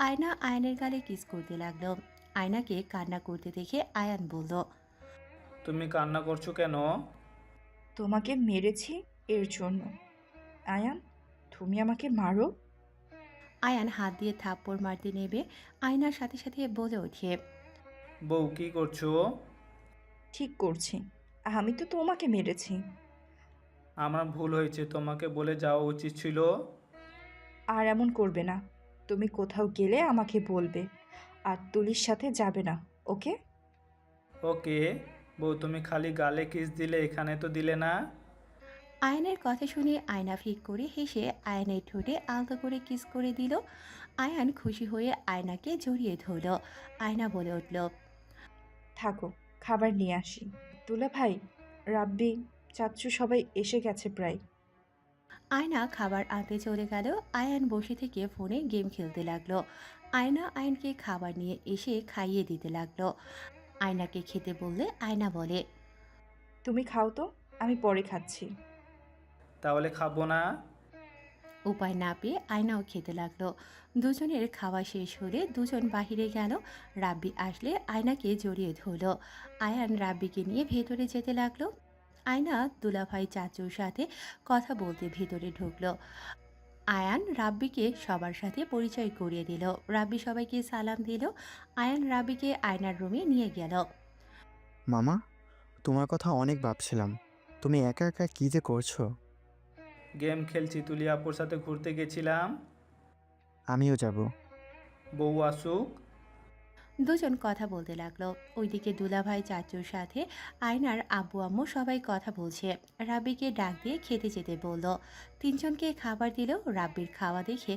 আয়না আয়নের গালে কিস করতে লাগলো। আয়নাকে কান্না করতে দেখে আয়ান বলল, তুমি কান্না করছো কেন? তোমাকে মেরেছি এর জন্য। আয়ান, তুমি আমাকে মারো। আয়ান হাত দিয়ে থাপ্পড় মারতে নেবে আয়নার সাথে সাথে বলে ওঠে, বউ, কি করছো? ঠিক করছি, আমি তো তোমাকে মেরেছি। আমার ভুল হয়েছে, তোমাকে বলে যাওয়া উচিত ছিল। আর এমন করবে না, তুমি কোথাও গেলে আমাকে বলবে, আর তুলির সাথে যাবে না, ওকে? ওকে। বউ, তুমি খালি গালে কিস দিলে, এখানে তো দিলে না। আয়ানের কথা শুনে আয়না ফিক করে হেসে আয়ানের ঠোঁটে আলতো করে কিস করে দিল। আয়ান খুশি হয়ে আয়নাকে জড়িয়ে ধরল। আয়না বলে উঠল, থাকো, খাবার নিয়ে আসি। দুলা ভাই, রাব্বি, চাচ্চু সবাই এসে গেছে প্রায়। আয়না খাবার আনতে চলে গেল। আয়ান বসে থেকে ফোনে গেম খেলতে লাগলো। আয়না আয়নকে খাবার নিয়ে এসে খাইয়ে দিতে লাগলো। আয়নাকে খেতে বললে আয়না বলে, তুমি খাও তো, আমি পরে খাচ্ছি। তাহলে খাবো না? উপায় না পেয়ে আয়নাও খেতে লাগলো। দুজনের খাওয়া শেষ হলে দুজন বাহিরে গেল। রাব্বি আসলে আয়নাকে জড়িয়ে ধরলো। আয়ান রাব্বিকে নিয়ে ভেতরে যেতে লাগলো। আয়না দুলাভাই চাচুর সাথে কথা বলতে ভেতরে ঢুকলো। আয়ান রাব্বিকে সবার সাথে পরিচয় করিয়ে দিল। রাব্বি সবাইকে সালাম দিল। আয়ান রাব্বিকে আয়নার রুমে নিয়ে গেল। মামা, তোমার কথা অনেক ভাবছিলাম। তুমি একা একা কী যে করছো? গেম খেলছি, তুলি আপুর সাথে ঘুরতে গেছিলাম। আমিও যাব। বউ আসুক। দুজন কথা বলতে লাগলো। ওইদিকে দুলাভাই চাচুর সাথে আয়নার আব্বু আম্মু সবাই কথা বলছে। রাব্বিকে ডাক দিয়ে খেতে যেতে বলল। তিনজনকে খাবার দিল। রাব্বির খাওয়া দেখে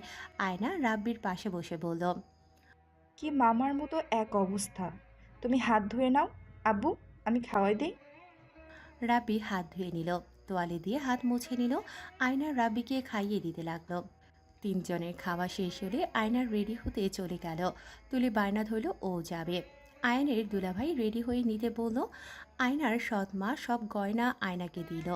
আয়না রাব্বির পাশে বসে বলল, কি মামার মতো এক অবস্থা। তুমি হাত ধুয়ে নাও। আব্বু, আমি খাওয়াই দিই। রাব্বি হাত ধুয়ে নিল। তোয়ালে দিয়ে হাত মুছে নিল। আয়না রাব্বিকে খাইয়ে দিতে লাগলো। তিনজনের খাওয়া শেষ হলে আয়নার রেডি হতে চলে গেল। তুলি বায়না ধরল ও যাবে। আয়নের দুলাভাই রেডি হয়ে নিতে বলল। আয়নার সৎ মা সব গয়না আয়নাকে দিল।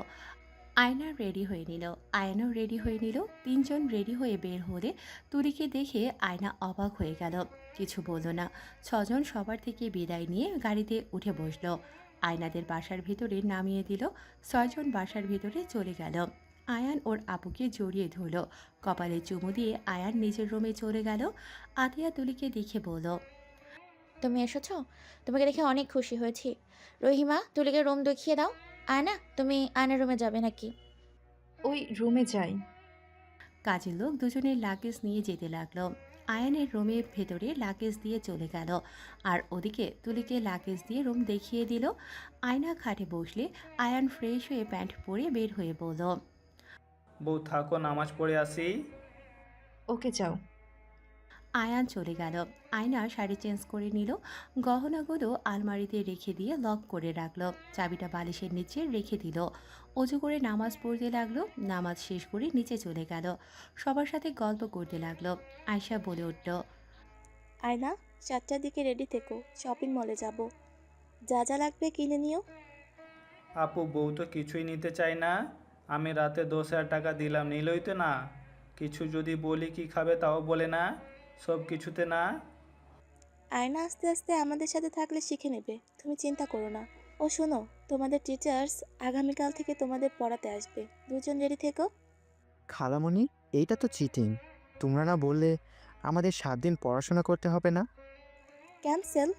আয়না রেডি হয়ে নিল। আয়নাও রেডি হয়ে নিল। তিনজন রেডি হয়ে বের হলে তুলিকে দেখে আয়না অবাক হয়ে গেল। কিছু বলল না। ছজন সবার থেকে বিদায় নিয়ে গাড়িতে উঠে বসলো। আয়নাদের বাসার ভিতরে নামিয়ে দিল। ছয়জন বাসার ভিতরে চলে গেল। আয়ান ওর আপুকে জড়িয়ে ধরল। কপালে চুমু দিয়ে আয়ান নিজের রুমে চলে গেল। আতিয়া তুলিকে দেখে বলল, তুমি এসেছো? তোমাকে দেখে অনেক খুশি হয়েছি। রহিমা, তুলিকে রুম দেখিয়ে দাও। আয়না, তুমি আয়নার রুমে যাবে নাকি? ওই রুমে যাই। কাজের লোক দুজনের লাগেজ নিয়ে যেতে লাগলো। আয়ানের রুমের ভেতরে লাগেজ দিয়ে চলে গেল। আর ওদিকে তুলিকে লাগেজ দিয়ে রুম দেখিয়ে দিল। আয়না খাটে বসলে আয়ান ফ্রেশ হয়ে প্যান্ট পরে বের হয়ে বলল, বউ থাকো, নামাজ পড়ে আসি। ওকে যাও। আয়ান চলে গেল। আয়না শাড়ি চেঞ্জ করে নিল। গহনাগুলো আলমারিতে রেখে দিয়ে লক করে রাখলো। চাবিটা বালিশের নিচে রেখে দিল। অজু করে নামাজ পড়তে লাগলো। নামাজ শেষ করে নিচে চলে গেল। সবার সাথে গল্প করতে লাগলো। আয়শা বলে উঠল, আয়না, 4টার দিকে রেডি থেকো, শপিং মলে যাব। যা যা লাগবে কিনে নিও। আপু, বউ তো কিছুই নিতে চায় না। আমি রাতে 10,000 টাকা দিলাম, নিলই তো না। কিছু যদি বলি কি খাবে তাও বলে না। সব কিছুতে না। আয়না আস্তে আস্তে আমাদের সাথে থাকলে শিখে নেবে, তুমি চিন্তা করো না। ও শোনো, তোমাদের টিচার্স আগামীকাল থেকে তোমাদের পড়াতে আসবে। দুজন রেডি থেকো। খালামণি, এইটা তো চিটিং। তোমরা না বললে আমাদের 7 দিন পড়াশোনা করতে হবে না? ক্যান্সেল?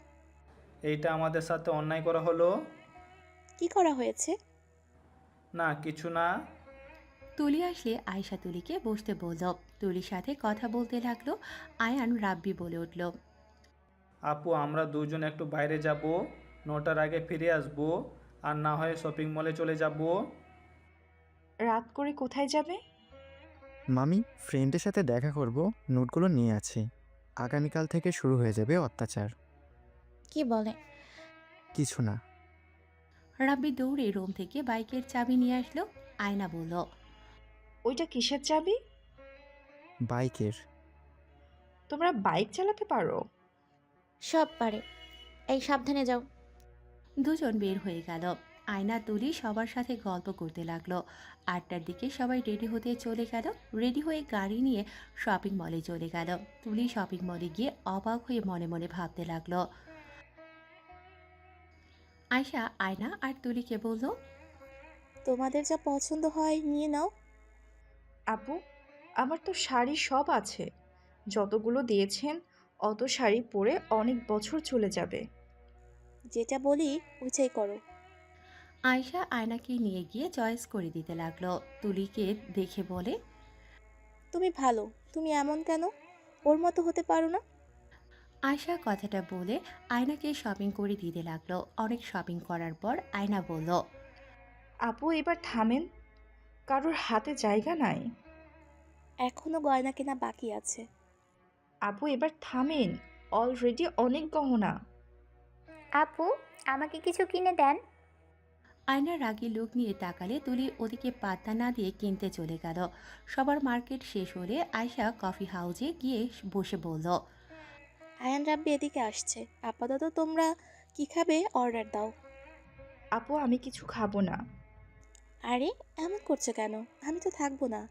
এইটা আমাদের সাথে অন্যায় করা হলো। কি করা হয়েছে? না, কিছু না। তুলি আসলে আয়শা তুলিকে বসতে বলল। তুলির সাথে কথা বলতে লাগলো। আয়ান রাব্বি বলে উঠল, আপু, আমরা দুজন একটু বাইরে যাব, 9টার আগে ফিরে আসব। আর না হয় শপিং মলে চলে যাব। রাত করে কোথায় যাবে? মামি, ফ্রেন্ডের সাথে দেখা করব, নোটগুলো নিয়ে আছি। আগামীকাল থেকে শুরু হয়ে যাবে অত্যাচার। কি বলে? কিছু না। রাব্বি দৌড়ে রুম থেকে বাইকের চাবি নিয়ে আসলো। আয়না বলল, ওইটা কিসের চাবি? বাইকের। তোমরা বাইক চালাতে পারো? সব পারে। এই সাবধানে যাও। দুজন বের হয়ে গেল। আয়না তুলি সবার সাথে গল্প করতে লাগলো। 8টার দিকে সবাই রেডি হতে চলে গেল। রেডি হয়ে গাড়ি নিয়ে শপিং মলে চলে গেল। তুলি শপিং মলে গিয়ে অবাক হয়ে মনে মনে ভাবতে লাগলো। আয়শা আয়না আর তুলিকে বলল, তোমাদের যা পছন্দ হয় নিয়ে নাও। আপু, আমার তো শাড়ি সব আছে। যতগুলো দিয়েছেন অত শাড়ি পরে অনেক বছর চলে যাবে। যেটা বলি ওইটাই করো। আয়শা আয়নাকে নিয়ে গিয়ে চয়েস করে দিতে লাগলো। তুলিকে দেখে বলে, তুমি ভালো, তুমি এমন কেন? ওর মতো হতে পারো না? আয়শা কথাটা বলে আয়নাকে শপিং করে দিতে লাগলো। অনেক শপিং করার পর আয়না বলল, আপু, এবার থামেন। কারোর হাতে জায়গা নাই। এখনো গয়না কেনা বাকি আছে। আপু এবার থামেন, অলরেডি অনেক গহনা। আপু, আমাকে কিছু কিনে দেন। আয়না রাগী লোক নিয়ে তাকালে তুলি ওদিকে পাত্তা না দিয়ে কিনতে চলে গেল। সবার মার্কেট শেষ হলে আয়শা কফি হাউসে গিয়ে বসে বলল, আয়ান রাব্বি এদিকে আসছে, আপাতত তোমরা কি খাবে অর্ডার দাও। আপু আমি কিছু খাবো না। আরে এমন করছো কেন? আমি তো থাকবো না,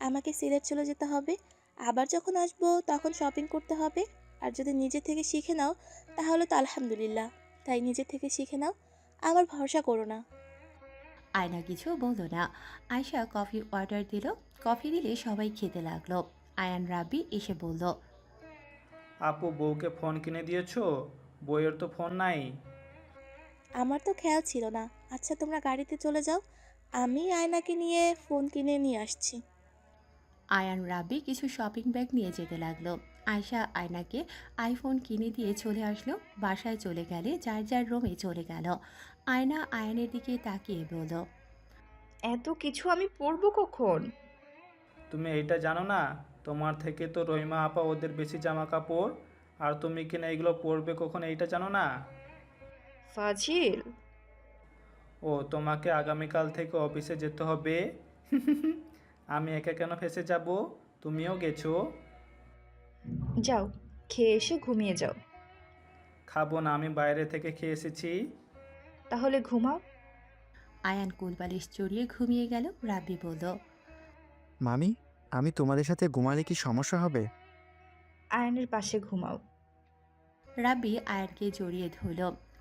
আমাকে সিলেট চলে যেতে হবে। আবার যখন আসবো তখন শপিং করতে হবে। আর যদি নিজে থেকে শিখে নাও তাহলে তো আলহামদুলিল্লাহ, তাই নিজে থেকে শিখে নাও, আমার ভরসা করো না। আয়না কিছু বলল না। আয়শা কফি অর্ডার দিল। কফি দিলে সবাই খেতে লাগলো। আয়ান রাব্বি এসে বলল, আপু, বউকে ফোন কিনে দিয়েছো? বউয়ের তো ফোন নাই। আমার তো খেয়াল ছিল না। আচ্ছা তোমরা গাড়িতে চলে যাও, আমি আয়নাকে নিয়ে ফোন কিনে নিয়ে আসছি। আয়ান রাব্বি কিছু শপিং ব্যাগ নিয়ে যেতে লাগলো। আয়শা আয়নাকে আইফোন কিনে দিয়ে চলে আসলো। বাসায় চলে গেলে যার যার রুমে চলে গেল। আয়না আয়ানের দিকে তাকিয়ে বলল, এত কিছু আমি পরবো কখন? তুমি এইটা জানো না? তোমার থেকে তো রহিমা আপা ওদের বেশি জামা কাপড়, আর তুমি কিনা এগুলো পরবে কখন এইটা জানো না? ফাজিল। ও, তোমাকে আগামীকাল থেকে অফিসে যেতে হবে। আমি একা কেন ফেসে যাব? তুমিও গেছো। যাও, খেয়ে এসে ঘুমিয়ে যাও। খাবো না, আমি বাইরে থেকে খেয়ে এসেছি। তাহলে ঘুমাও। আয়ান কুলবালিশ চড়িয়ে ঘুমিয়ে গেল। রাব্বি বলল, মামি, আমি তোমাদের সাথে ঘুমালে কি সমস্যা হবে? আয়নের পাশে ঘুমাও। রাব্বি আয়ানকে জড়িয়ে ধরল।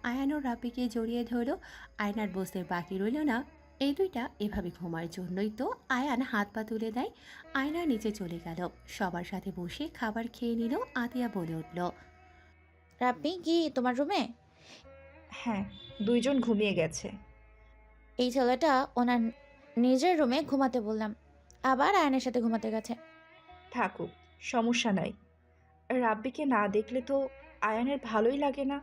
আয়ানও রাব্বিকে জড়িয়ে ধরল। আয়নার বসতে বাকি রইল না। এই দুইটা এভাবে ঘুমার জন্যই তো আয়ান হাত পা তুলে দেয়। আয়না নিচে চলে গেল। সবার সাথে বসে খাবার খেয়ে নিল। আতিয়া বলে উঠল, রাব্বি কি তোমার রুমে? হ্যাঁ, দুইজন ঘুমিয়ে গেছে। এই ছেলেটা ওনার নিজের রুমে ঘুমাতে বললাম, আবার আয়নের সাথে ঘুমাতে গেছে। থাকুক, সমস্যা নাই। রাব্বিকে না দেখলে তো আয়ানের ভালোই লাগে না।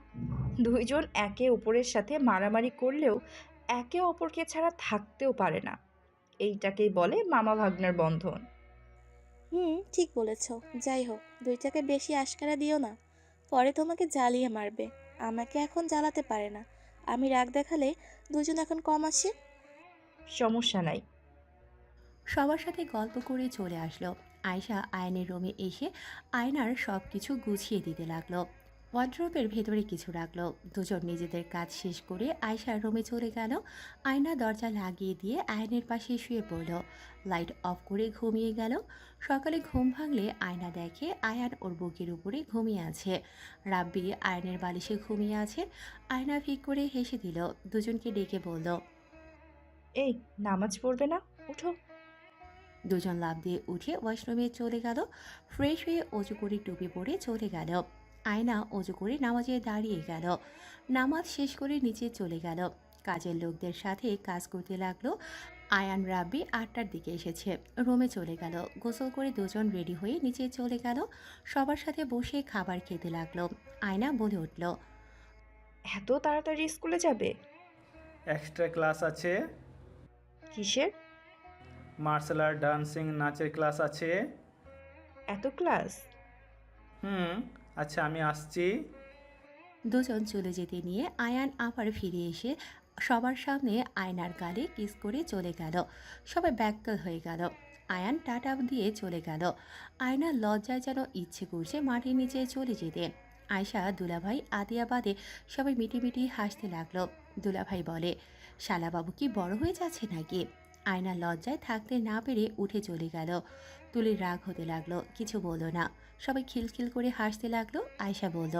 দুইজন একে অপরের সাথে মারামারি করলেও একে অপরকে ছাড়া থাকতেও পারে না। এইটাকেই বলে মামা ভাগ্নের বন্ধন। ঠিক বলেছ। যাই হোক, দুইটাকে বেশি আশকারা দিও না, পরে তোমাকে জ্বালিয়ে মারবে। আমাকে এখন জ্বালাতে পারে না, আমি রাগ দেখালে দুজন এখন কম আসে। সমস্যা নাই। সবার সাথে গল্প করে চলে আসলো। আয়শা আয়নের রুমে এসে আয়নার সব কিছু গুছিয়ে দিতে লাগলো। ওয়ার্ড্রোবের ভেতরে কিছু রাখলো। দুজন নিজেদের কাজ শেষ করে আয়শার রুমে চলে গেল। আয়না দরজা লাগিয়ে দিয়ে আয়নের পাশে শুয়ে পড়ল। লাইট অফ করে ঘুমিয়ে গেল। সকালে ঘুম ভাঙলে আয়না দেখে আয়ান ওর বুকের উপরে ঘুমিয়ে আছে। রাব্বি আয়নের বালিশে ঘুমিয়ে আছে। আয়না ফিক করে হেসে দিল। দুজনকে ডেকে বলল, এই, নামাজ পড়বে না? উঠো। দুজন লাফ দিয়ে উঠে ওয়াশরুমে চলে গেল। ফ্রেশ হয়ে অজু করে টুপি পরে চলে গেল। আয়না অজু করে নামাজে দাঁড়িয়ে গেল। নামাজ শেষ করে নিচে চলে গেল। কাজের লোকদের সাথে কাজ করতে লাগলো। আয়ান রাব্বি 8টার দিকে এসেছে। রুমে চলে গেল। গোসল করে দুজন রেডি হয়ে নিচে চলে গেল। সবার সাথে বসে খাবার খেতে লাগলো। আয়না বলে উঠল, এত তাড়াতাড়ি স্কুলে যাবে? এক্সট্রা ক্লাস আছে। কিসের? মার্শাল আর্ট, ডান্সিং, নাচের ক্লাস আছে। এত ক্লাস? আচ্ছা, আমি আসছি। দুজন চলে যেতে নিয়ে আয়ান আবার ফিরে এসে সবার সামনে আয়নার গালে কিস করে চলে গেল। সবাই ব্যাকল হয়ে গেল। আয়ান টাটা দিয়ে চলে গেল। আয়না লজ্জায় যেন ইচ্ছে করছে মাটির নিচে চলে যেতে। আয়শা, দুলাভাই, আদিয়া বাদে সবাই মিটিমিটি হাসতে লাগলো। দুলাভাই বলে, শালাবাবু কি বড় হয়ে যাচ্ছে নাকি? আয়না লজ্জায় থাকতে না পেরে উঠে চলে গেল। তুলির রাগ হতে লাগলো, কিছু বলল না। সবাই খিলখিল করে হাসতে লাগলো। আয়শা বলল,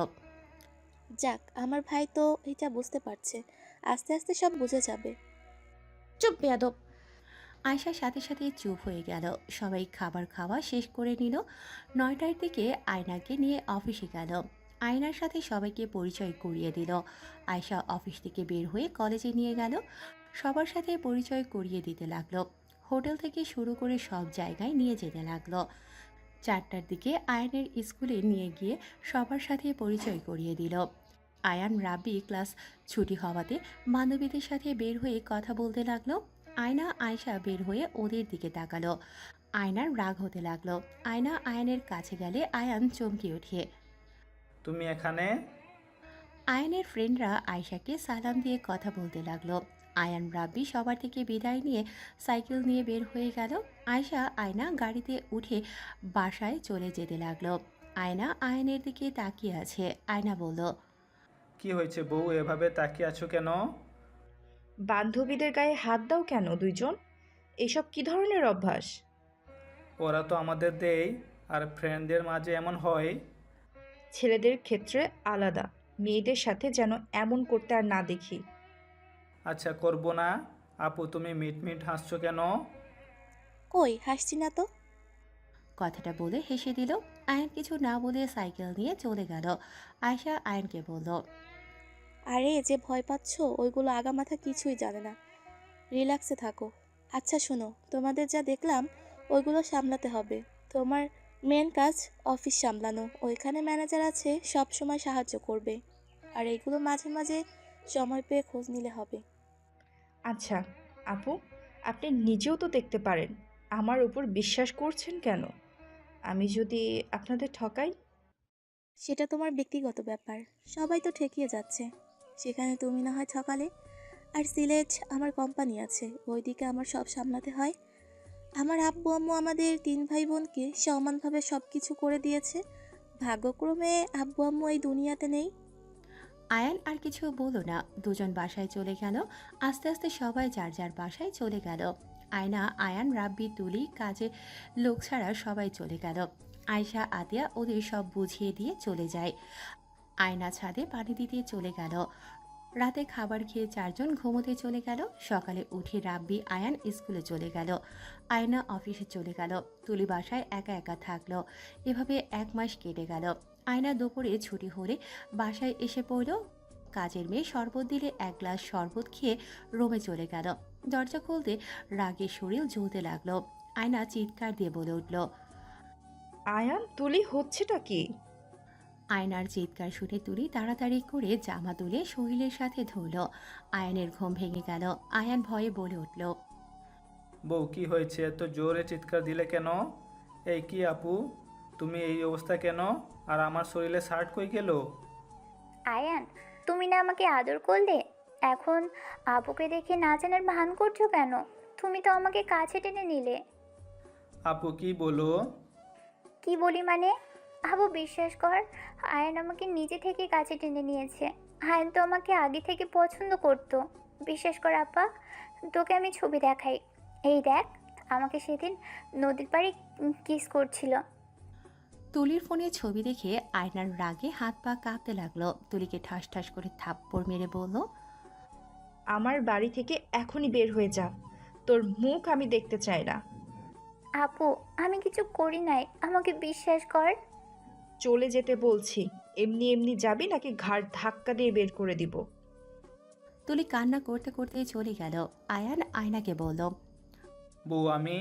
যাক, আমার ভাই তো এটা বুঝতে পারছে, আস্তে আস্তে সব বুঝে যাবে। চুপ বেয়াদব। আয়শার সাথে সাথে চুপ হয়ে গেল। সবাই খাবার খাওয়া শেষ করে নিল। 9টার দিকে আয়নাকে নিয়ে অফিসে গেল। আয়নার সাথে সবাইকে পরিচয় করিয়ে দিল। আয়শা অফিস থেকে বের হয়ে কলেজে নিয়ে গেল। সবার সাথে পরিচয় করিয়ে দিতে লাগলো। হোটেল থেকে শুরু করে সব জায়গায় নিয়ে যেতে লাগলো। 4টার দিকে আয়নের স্কুলে নিয়ে গিয়ে সবার সাথে পরিচয় করিয়ে দিল। আয়ান রাব্বি ক্লাস ছুটি হওয়াতে বান্ধবীদের সাথে বের হয়ে কথা বলতে লাগলো। আয়না আয়শা বের হয়ে ওদের দিকে তাকালো। আয়নার রাগ হতে লাগলো। আয়না আয়ানের কাছে গেলে আয়ান চমকে ওঠে। তুমি এখানে? আয়ানের ফ্রেন্ডরা আয়শাকে সালাম দিয়ে কথা বলতে লাগলো। আয়ান রাব্বি সবার থেকে বিদায় নিয়ে সাইকেল নিয়ে বের হয়ে গেল। আয়শা আয়না গাড়িতে উঠে বাসায় চলে যেতে লাগলো। আয়না আয়ানের দিকে তাকিয়ে আছে। আয়না বলল, কি হয়েছে বউ, এভাবে তাকিয়ে আছো কেন? বান্ধবীদের গায়ে হাত দাও কেন দুইজন? এসব কি ধরনের অভ্যাস? ওরা তো আমাদের দেয়, আর ফ্রেন্ডদের মাঝে এমন হয়। ছেলেদের ক্ষেত্রে আলাদা, মেয়েদের সাথে যেন এমন করতে আর না দেখি। আচ্ছা করবো না। আপু তুমি মিট মিট হাসছো কেন? কই হাসছি না তো। কথাটা বলে হেসে দিল। আয়ান কিছু না বলে সাইকেল নিয়ে চলে গেল। আয়শা আয়ানকে বলল, আরে যে ভয় পাচ্ছ ওইগুলো আগামাথা কিছুই জানে না, রিল্যাক্সে থাকো। আচ্ছা শোনো, তোমাদের যা দেখলাম ওইগুলো সামলাতে হবে। তোমার মেন কাজ অফিস সামলানো, ওইখানে ম্যানেজার আছে, সব সময় সাহায্য করবে। আর এইগুলো মাঝে মাঝে সময় পেয়ে খোঁজ নিলে হবে। আচ্ছা আপু, আপনি নিজেও তো দেখতে পারেন, আমার উপর বিশ্বাস করছেন কেন? আমি যদি আপনাদের ঠকাই? সেটা তোমার ব্যক্তিগত ব্যাপার, সবাই তো ঠেকিয়ে যাচ্ছে, সেখানে তুমি না হয় ঠকালে। আর সিলেট আমার কোম্পানি আছে, ওইদিকে আমার সব সামলাতে হয়। আমার আব্বু আম্মু আমাদের 3 ভাই বোনকে সমানভাবে সব কিছু করে দিয়েছে। ভাগ্যক্রমে আব্বু আম্মু এই দুনিয়াতে নেই। আয়ান আর কিছু বলল না। দুজন বাসায় চলে গেল। আস্তে আস্তে সবাই যার যার বাসায় চলে গেল। আয়না, আয়ান, রাব্বি, তুলি, কাজে লোক ছাড়া সবাই চলে গেল। আয়শা আতিয়া ওদের সব বুঝিয়ে দিয়ে চলে যায়। আয়না ছাদে পানি দিতে চলে গেল। রাতে খাবার খেয়ে চারজন ঘুমোতে চলে গেল। সকালে উঠে রাব্বি আয়ান স্কুলে চলে গেল। আয়না অফিসে চলে গেল। তুলি বাসায় একা একা থাকলো। এভাবে 1 মাস কেটে গেল। আয়না দুপুরে ছুটি হলে বাসায় এসে পড়ল। কাজের মেয়ে শরবত দিলে 1 গ্লাস শরবত খেয়ে রুমে চলে গেল। দরজা খুলতে রাগে শরীর জ্বলতে লাগলো। আয়না চিৎকার দিয়ে বলে উঠল। আয়ান, তুলি, হচ্ছেটা কি? আয়নার চিৎকার শুনে তুলি তাড়াতাড়ি করে জামা তুলে শরীরের সাথে ধরল। আয়ানের ঘুম ভেঙে গেল। আয়ান ভয়ে বলে উঠল, বউ কি হয়েছে, এত জোরে চিৎকার দিলে কেন? এই কি আপু, তুমি এই অবস্থা কেন? আর আমার শরীরে শার্ট কই গেল? আয়ান, তুমি না আমাকে আদর করলে, এখন আপুকে দেখে না জানার ভান করছো কেন? তুমি তো আমাকে কাছে টেনে নিলে। আপু কি বলো? কি বলি মানে? আবু বিশ্বাস কর, আয়ান আমাকে নিজে থেকে কাছে টেনে নিয়েছে। আয়ান তো আমাকে আগে থেকে পছন্দ করতো। বিশ্বাস কর আপা, তোকে আমি ছবি দেখাই। এই দেখ, আমাকে সেদিন নদীর পাড়ে কিস করছিল। তুলির ফোনে ছবি দেখে আয়নার রাগে হাত পা কাঁপতে লাগলো। তুলিকে ঠাস ঠাস করে থাপ্পড় মেরে বলল, আমার বাড়ি থেকে এখনই বের হয়ে যা, তোর মুখ আমি দেখতে চাই না। আপু, আমি কিছু করি নাই, আমাকে বিশ্বাস কর। চলে যেতে বলছি। এমনি এমনি যাবি নাকি ঘাড় ধাক্কা দিয়ে বের করে দিব? তুলি কান্না করতে করতে চলে গেল। আয়ান আয়নাকে বলল। বউ আমি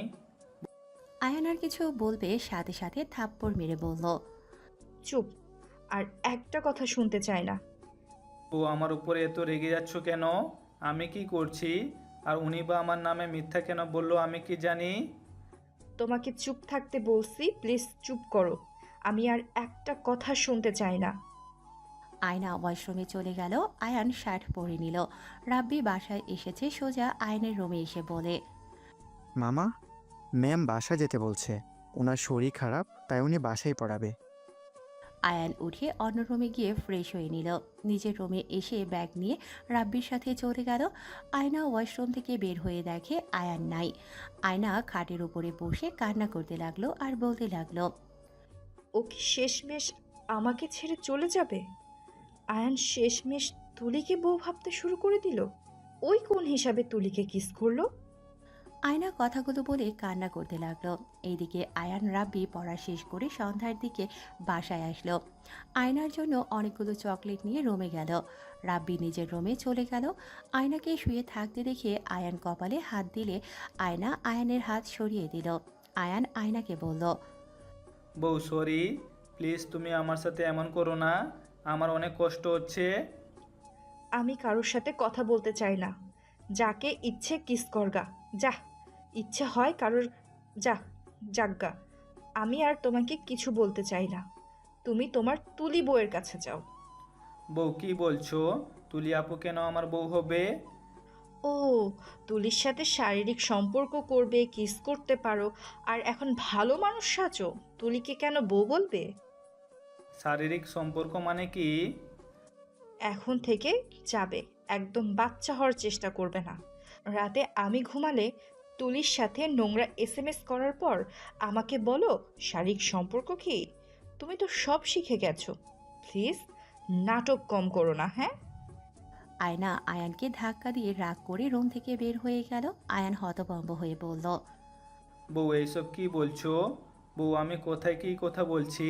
আয়ান আর কিছু বলবে সাথে সাথে থাপ্পড় মেরে বলল, চুপ, আর একটা কথা শুনতে চাই না। বউ আমার উপরে এত রেগে যাচ্ছ কেন? আমি কি করছি? আর উনি বা আমার নামে মিথ্যা কেন বললো আমি কি জানি? তোমাকে চুপ থাকতে বলছি, প্লিজ চুপ করো। আমি আর একটা কথা শুনতে চাই না। আয়না ওয়াশরুমে চলে গেল। আয়ান শার্ট পরে নিল। রাব্বি বাসায় এসেছে সোজা আয়নের রুমে এসে বলে, মামা, ম্যাম বাসা যেতে বলছে। ওনার শরীর খারাপ, তাই উনি বাসায় পড়াবে। আয়ান উঠে অন্য রুমে গিয়ে ফ্রেশ হয়ে নিল। নিজের রুমে এসে ব্যাগ নিয়ে রাব্বির সাথে চলে গেল। আয়না ওয়াশরুম থেকে বের হয়ে দেখে আয়ান নাই। আয়না খাটের উপরে বসে কান্না করতে লাগলো আর বলতে লাগলো, ও কি শেষমেশ আমাকে ছেড়ে চলে যাবে? আয়ান শেষমেশ তুলিকে বউ ভাবতে শুরু করে দিল। ওই কোন হিসাবে তুলিকে কিস করলো? আয়না কথাগুলো বলে কান্না করতে লাগলো। এইদিকে আয়ান রাব্বি পড়া শেষ করে সন্ধ্যার দিকে বাসায় আসলো। আয়নার জন্য অনেকগুলো চকলেট নিয়ে রুমে গেল। রাব্বি নিজের রুমে চলে গেল। আয়নাকে শুয়ে থাকতে দেখে আয়ান কপালে হাত দিলে আয়না আয়ানের হাত সরিয়ে দিল। আয়ান আয়নাকে বলল, বউ সরি, প্লিজ তুমি আমার সাথে এমন করো না, আমার অনেক কষ্ট হচ্ছে। আমি কারোর সাথে কথা বলতে চাই না। যাকে ইচ্ছে কিস করগা, যা। ইচ্ছে হয় কারোর, যা, যাজ্ঞা। আমি আর তোমাকে কিছু বলতে চাই না। তুমি তোমার তুলি বউয়ের কাছে যাও। বউ কি বলছো? তুলি আপু কেন আমার বউ হবে? ও, তুলির সাথে শারীরিক সম্পর্ক করবে, কিস করতে পারো, আর এখন ভালো মানুষ সাজো, তুলিকে কেন বউ বলবে? শারীরিক সম্পর্ক মানে কি? এখন থেকে যাবে, একদম বাচ্চা হওয়ার চেষ্টা করবে না। রাতে আমি ঘুমালে তুলির সাথে নোংরা এসএমএস করার পর আমাকে বলো শারীরিক সম্পর্ক কি? তুমি তো সব শিখে গেছো। প্লিজ নাটক কম করো না, হ্যাঁ? আয়না আয়ানকে ধাক্কা দিয়ে রাগ করে রুম থেকে বের হয়ে গেল। আয়ান হতভম্ব হয়ে বলল, বউ এইসব কি বলছো? বউ আমি কোথায় কি কথা বলছি?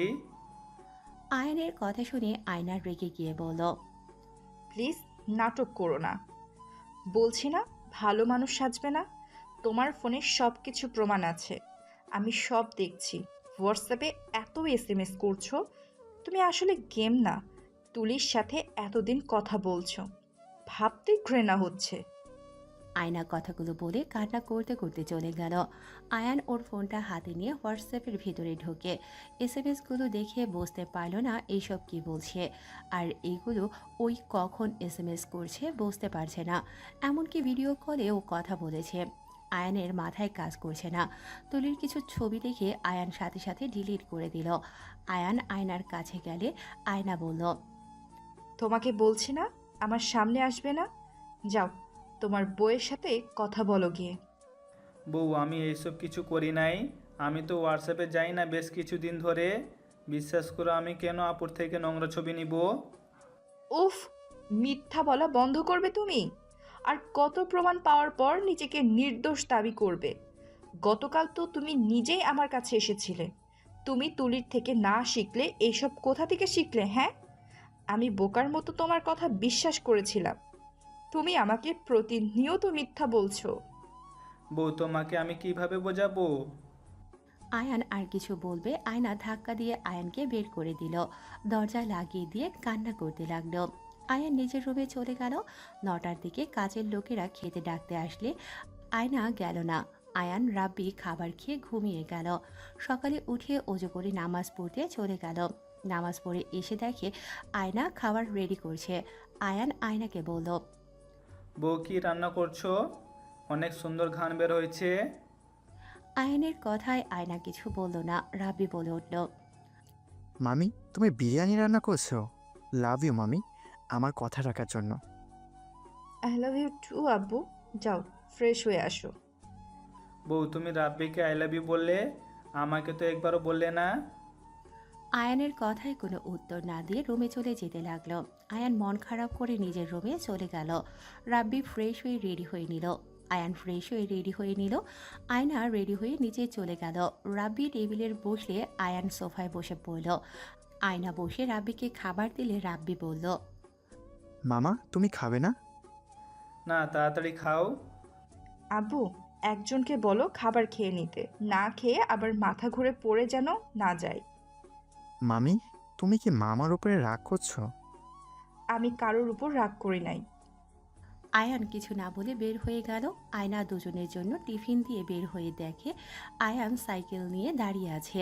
আয়ানের কথা শুনে আয়না রেগে গিয়ে বলল, প্লিজ নাটক করো না। বলছি না ভালো মানুষ সাজবে না। তোমার ফোনে সব কিছু প্রমাণ আছে, আমি সব দেখছি। হোয়াটসঅ্যাপে এত এসএমএস করছো, তুমি আসলে গেম না, তুলির সাথে এতদিন কথা বলছো, ভাবতে ঘৃণা হচ্ছে। আয়না কথাগুলো বলে কান্না করতে করতে চলে গেল। আয়ান ওর ফোনটা হাতে নিয়ে হোয়াটসঅ্যাপের ভিতরে ঢোকে। এসএমএসগুলো দেখে বুঝতে পারল না এইসব কি বলছে, আর এইগুলো ওই কখন এসএমএস করছে বুঝতে পারছে না। এমনকি ভিডিও কলেও কথা বলেছে। আয়ানের মাথায় কাজ করছে না। তুলির কিছু ছবি দেখে আয়ান সাথে সাথে ডিলিট করে দিল। আয়ান আয়নার কাছে গেলে আয়না বলল, তোমাকে বলছি না আমার সামনে আসবে না। যাও, তোমার বউয়ের সাথে কথা বলো গিয়ে। বউ আমি এইসব কিছু করি নাই। আমি তো হোয়াটসঅ্যাপে যাই না বেশ কিছুদিন ধরে। বিশ্বাস করো, আমি কেন আপুর থেকে নোংরা ছবি নিব? উফ, মিথ্যা বলা বন্ধ করবে তুমি। আর কত প্রমাণ পাওয়ার পর নিজেকে নির্দোষ দাবি করবে? গতকাল তো তুমি নিজেই আমার কাছে এসেছিলে। তুমি তুলির থেকে না শিখলে এইসব কোথা থেকে শিখলে, হ্যাঁ? আমি বোকার মতো তোমার কথা বিশ্বাস করেছিলাম। তুমি আমাকে প্রতিনিয়ত মিথ্যা বলছো। বউ তোমাকে আমি কিভাবে বোঝাবো? আয়ান আর কিছু বলবে, আয়না ধাক্কা দিয়ে আয়ানকে বের করে দিল। দরজা লাগিয়ে দিয়ে কান্না করতে লাগলো। আয়ান নিজের রুমে চলে গেল। 9টার দিকে কাজের লোকেরা খেতে ডাকতে আসলে আয়না গেল না। আয়ান রাব্বি খাবার খেয়ে ঘুমিয়ে গেল। সকালে উঠে অজু করে নামাজ পড়তে চলে গেল। নামাজ পড়ে এসে দেখে আয়না খাবার রেডি করছে। আয়ান আয়নাকে বলল, বউ কি রান্না করছো? অনেক সুন্দর ঘ্রাণ বের হয়েছে। আয়ানের কথায় আয়না কিছু বলল না। রাব্বি বলে উঠল, মামি, তুমি বিরিয়ানি রান্না করছো? লাভ ইউ মামি, আমার কথা রাখার জন্য। আই লাভ ইউ টু আব্বু। যাও, ফ্রেশ হয়ে আসো। বউ তুমি রাব্বিকে আই লাভ ইউ বললে, আমাকে তো একবারও বললে না। আয়ানের কথায় কোনো উত্তর না দিয়ে রুমে চলে যেতে লাগলো। আয়ান মন খারাপ করে নিজের রুমে চলে গেল। রাব্বি ফ্রেশ হয়ে রেডি হয়ে নিল। আয়ান ফ্রেশ হয়ে রেডি হয়ে নিল। আয়না রেডি হয়ে নিচে চলে গেল। রাব্বি টেবিলের বসলে আয়ান সোফায় বসে পড়ল। আয়না বসে রাব্বিকে খাবার দিলে রাব্বি বলল, মামা, তুমি খাবে না? না, তাড়াতাড়ি খাও। আব্বু, একজনকে বলো খাবার খেয়ে নিতে, না খেয়ে আবার মাথা ঘুরে পড়ে যেন না যায়। মামি, তুমি কি মামার উপরে রাগ করছো? আমি কারোর উপর রাগ করি নাই। আয়ান কিছু না বলে বের হয়ে গেল। আয়না দুজনের জন্য টিফিন দিয়ে বের হয়ে দেখে আয়ান সাইকেল নিয়ে দাঁড়িয়ে আছে।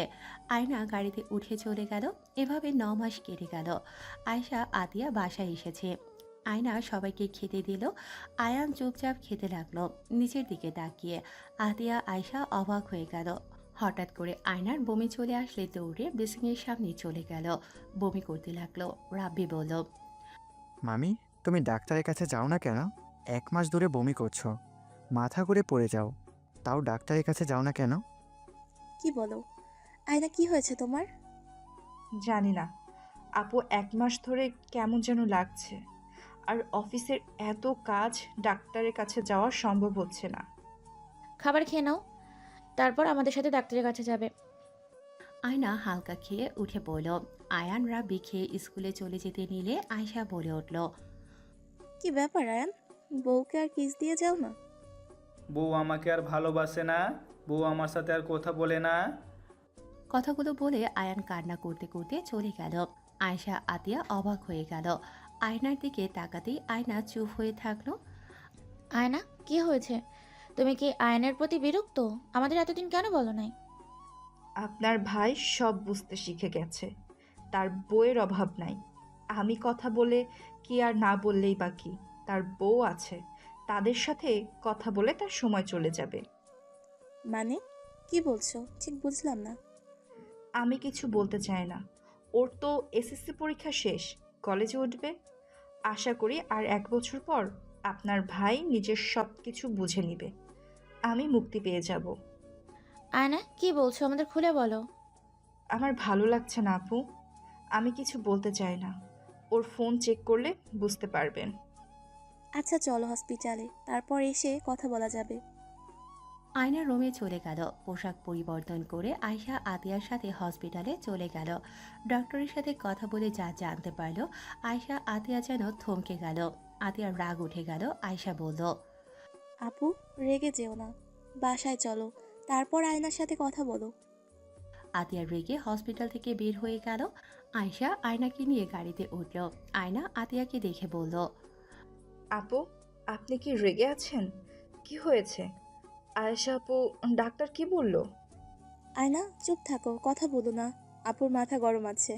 আয়না গাড়িতে উঠে চলে গেল। এভাবে 9 মাস কেটে গেল। আয়শা আতিয়া বাসায় এসেছে। আয়না সবাইকে খেতে দিল। আয়ান চুপচাপ খেতে লাগলো, নিচের দিকে তাকিয়ে। আতিয়া আয়শা অবাক হয়ে গেল। হঠাৎ করে আয়নার বমি চলে আসলে দৌড়ে বেসিনের সামনে চলে গেল। বমি করতে লাগলো। রাব্বি বলল, মামি, তুমি ডাক্তারের কাছে যাও না কেন? 1 মাস ধরে বমি করছো, মাথা ঘুরে পড়ে যাও, তাও ডাক্তারের কাছে যাও না কেন? কি বলো? আয়না কি হয়েছে তোমার? জানি না আপু, 1 মাস ধরে কেমন যেন লাগছে। আর অফিসের এত কাজ, ডাক্তারের কাছে যাওয়া সম্ভব হচ্ছে না। খাবার খেয়ে নাও, তারপর আমাদের সাথে ডাক্তারের কাছে যাবে। আয়না হালকা খেয়ে উঠে পড়ল। আয়ান রাব্বি খেয়ে স্কুলে চলে যেতে নিলে আয়শা বলে উঠল, কি ব্যাপার আয়ান, বউকে আর কিস দিয়ে যাও না? বউ আমাকে আর ভালোবাসে না। বউ আমার সাথে আর কথা বলে না। কথাগুলো বলে আয়ান কান্না করতে করতে চলে গেল। আয়শা আতিয়া অবাক হয়ে গেল। আয়নার দিকে তাকাতেই আয়না চুপ হয়ে থাকলো। আয়না, কি হয়েছে? তুমি কি আয়নের প্রতি বিরক্ত? আমাদের এতদিন কেন বলো নাই? আপনার ভাই সব বুঝতে শিখে গেছে। তার বউয়ের অভাব নাই। আমি কথা বলে কি আর না বললেই বা কি, তার বউ আছে, তাদের সাথে কথা বলে তার সময় চলে যাবে। মানে কি বলছো ঠিক বুঝলাম না। আমি কিছু বলতে চাই না। ওর তো এসএসসি পরীক্ষা শেষ, কলেজে উঠবে। আশা করি আর 1 বছর পর আপনার ভাই নিজের সব কিছু বুঝে নিবে, আমি মুক্তি পেয়ে যাব। আয়না, কি বলছো? আমাদের খুলে বলো। আমার ভালো লাগছে না আপু, আমি কিছু বলতে চাই না। ওর ফোন চেক করলে বুঝতে পারবেন। আচ্ছা চলো হসপিটালে, তারপর এসে কথা বলা যাবে। আয়না রুমে চলে গেল। পোশাক পরিবর্তন করে আয়শা আতিয়ার সাথে হসপিটালে চলে গেল। ডক্টরের সাথে কথা বলে যা জানতে পারলো, আয়শা আতিয়া যেন থমকে গেল। আতিয়ার রাগ উঠে গেল। আয়শা বলল, আপু রেগে যেও না, বাসায় চলো, তারপর আয়নার সাথে কথা বলো। আতিয়ার রেগে হসপিটাল থেকে বের হয়ে গেল। আয়শা আয়নাকে নিয়ে গাড়িতে উঠল। আয়না আতিয়াকে দেখে বলল, আপু, আপনি কি রেগে আছেন? কি হয়েছে? আয়েশা আপু, ডাক্তার কি বলল? আয়না চুপ থাকো, কথা বলো না। আপুর মাথা গরম আছে,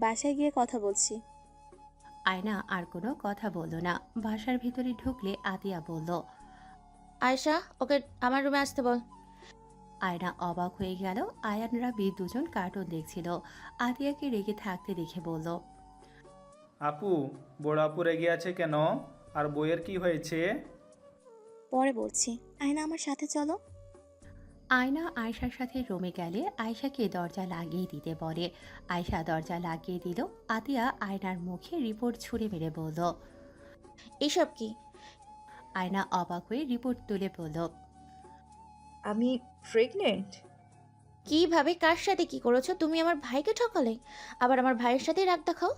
বাসায় গিয়ে কথা বলছি। আয়না আর কোনো কথা বলল না। বাসার ভিতরে ঢুকলে আতিয়া বলল, আয়শা, ওকে আমার রুমে আসতে বল। আয়না অবাক হয়ে গেল। আয়ান রাবি দুজন কার্টুন দেখছিল। আতিয়াকে রেগে থাকতে দেখে বলল, আপু, বড় আপু রেগে আছে কেন? আর বইয়ের কি হয়েছে? পরে বলছি, আয়না আমার সাথে চলো। আয়না আয়শার সাথে রুমে গেলে আয়শাকে দরজা লাগিয়ে দিতে বলে। আয়শা দরজা লাগিয়ে দিল। আতিয়া আয়নার মুখে রিপোর্ট ছুঁড়ে মেরে বলল। এসব কি? আয়না অবাক হয়ে রিপোর্ট তুলে বলল, আমি প্রেগনেন্ট? কিভাবে, কার সাথে কি করেছো? তুমি আমার ভাইকে ঠকালে, আবার আমার ভাইয়ের সাথেই রাগ দেখাও।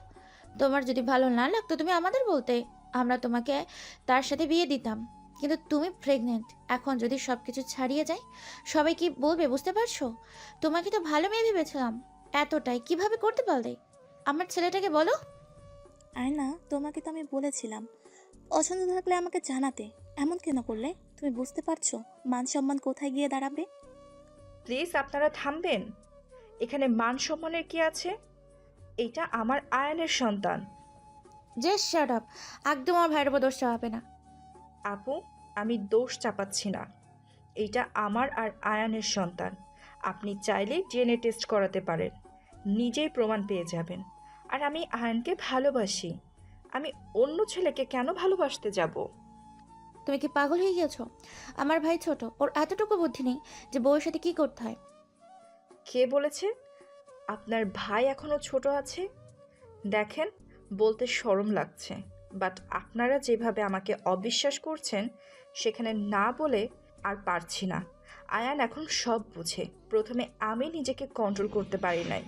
তোমার যদি ভালো না লাগতো তুমি আমাদের বলতে, আমরা তোমাকে তার সাথে বিয়ে দিতাম। কিন্তু তুমি প্রেগনেন্ট, এখন যদি সব কিছু ছাড়িয়ে যায় সবাই কি বলবে বুঝতে পারছো? তোমাকে তো ভালো মেয়ে ভেবেছিলাম, এতটাই কিভাবে করতে পারলে? আমার ছেলেটাকে বলো। আয়না তোমাকে তো আমি বলেছিলাম পছন্দ থাকলে আমাকে জানাতে, এমন কেন করলে? তুমি বুঝতে পারছো মান সম্মান কোথায় গিয়ে দাঁড়াবে? প্লিজ আপনারা থামবেন। এখানে মান সম্মানের কি আছে? এটা আমার আয়নের সন্তান। জাস্ট শাট আপ, একদম আমার ভাইয়ের উপর দোষ চাপাবে না। আপু, আমি দোষ চাপাচ্ছি না। এটা আমার আর আয়ানের সন্তান। আপনি চাইলে ডিএনএ টেস্ট করাতে পারেন, নিজেই প্রমাণ পেয়ে যাবেন। আর আমি আয়ানকে ভালোবাসি। আমি অন্য ছেলেকে কেন ভালোবাসতে যাব? তুমি কি পাগল হয়ে গিয়েছো? আমার ভাই ছোট, ওর এতটুকু বুদ্ধি নেই যে বউয়ের সাথে কি করতে হয়। কে বলেছে আপনার ভাই এখনো ছোট আছে? দেখেন, বলতে শরম লাগছে, বাট আপনারা যেভাবে আমাকে অবিশ্বাস করছেন, সেখানে না বলে আর পারছি না। আয়ান এখন সব বুঝে। প্রথমে আমি নিজেকে কন্ট্রোল করতে পারি নাই,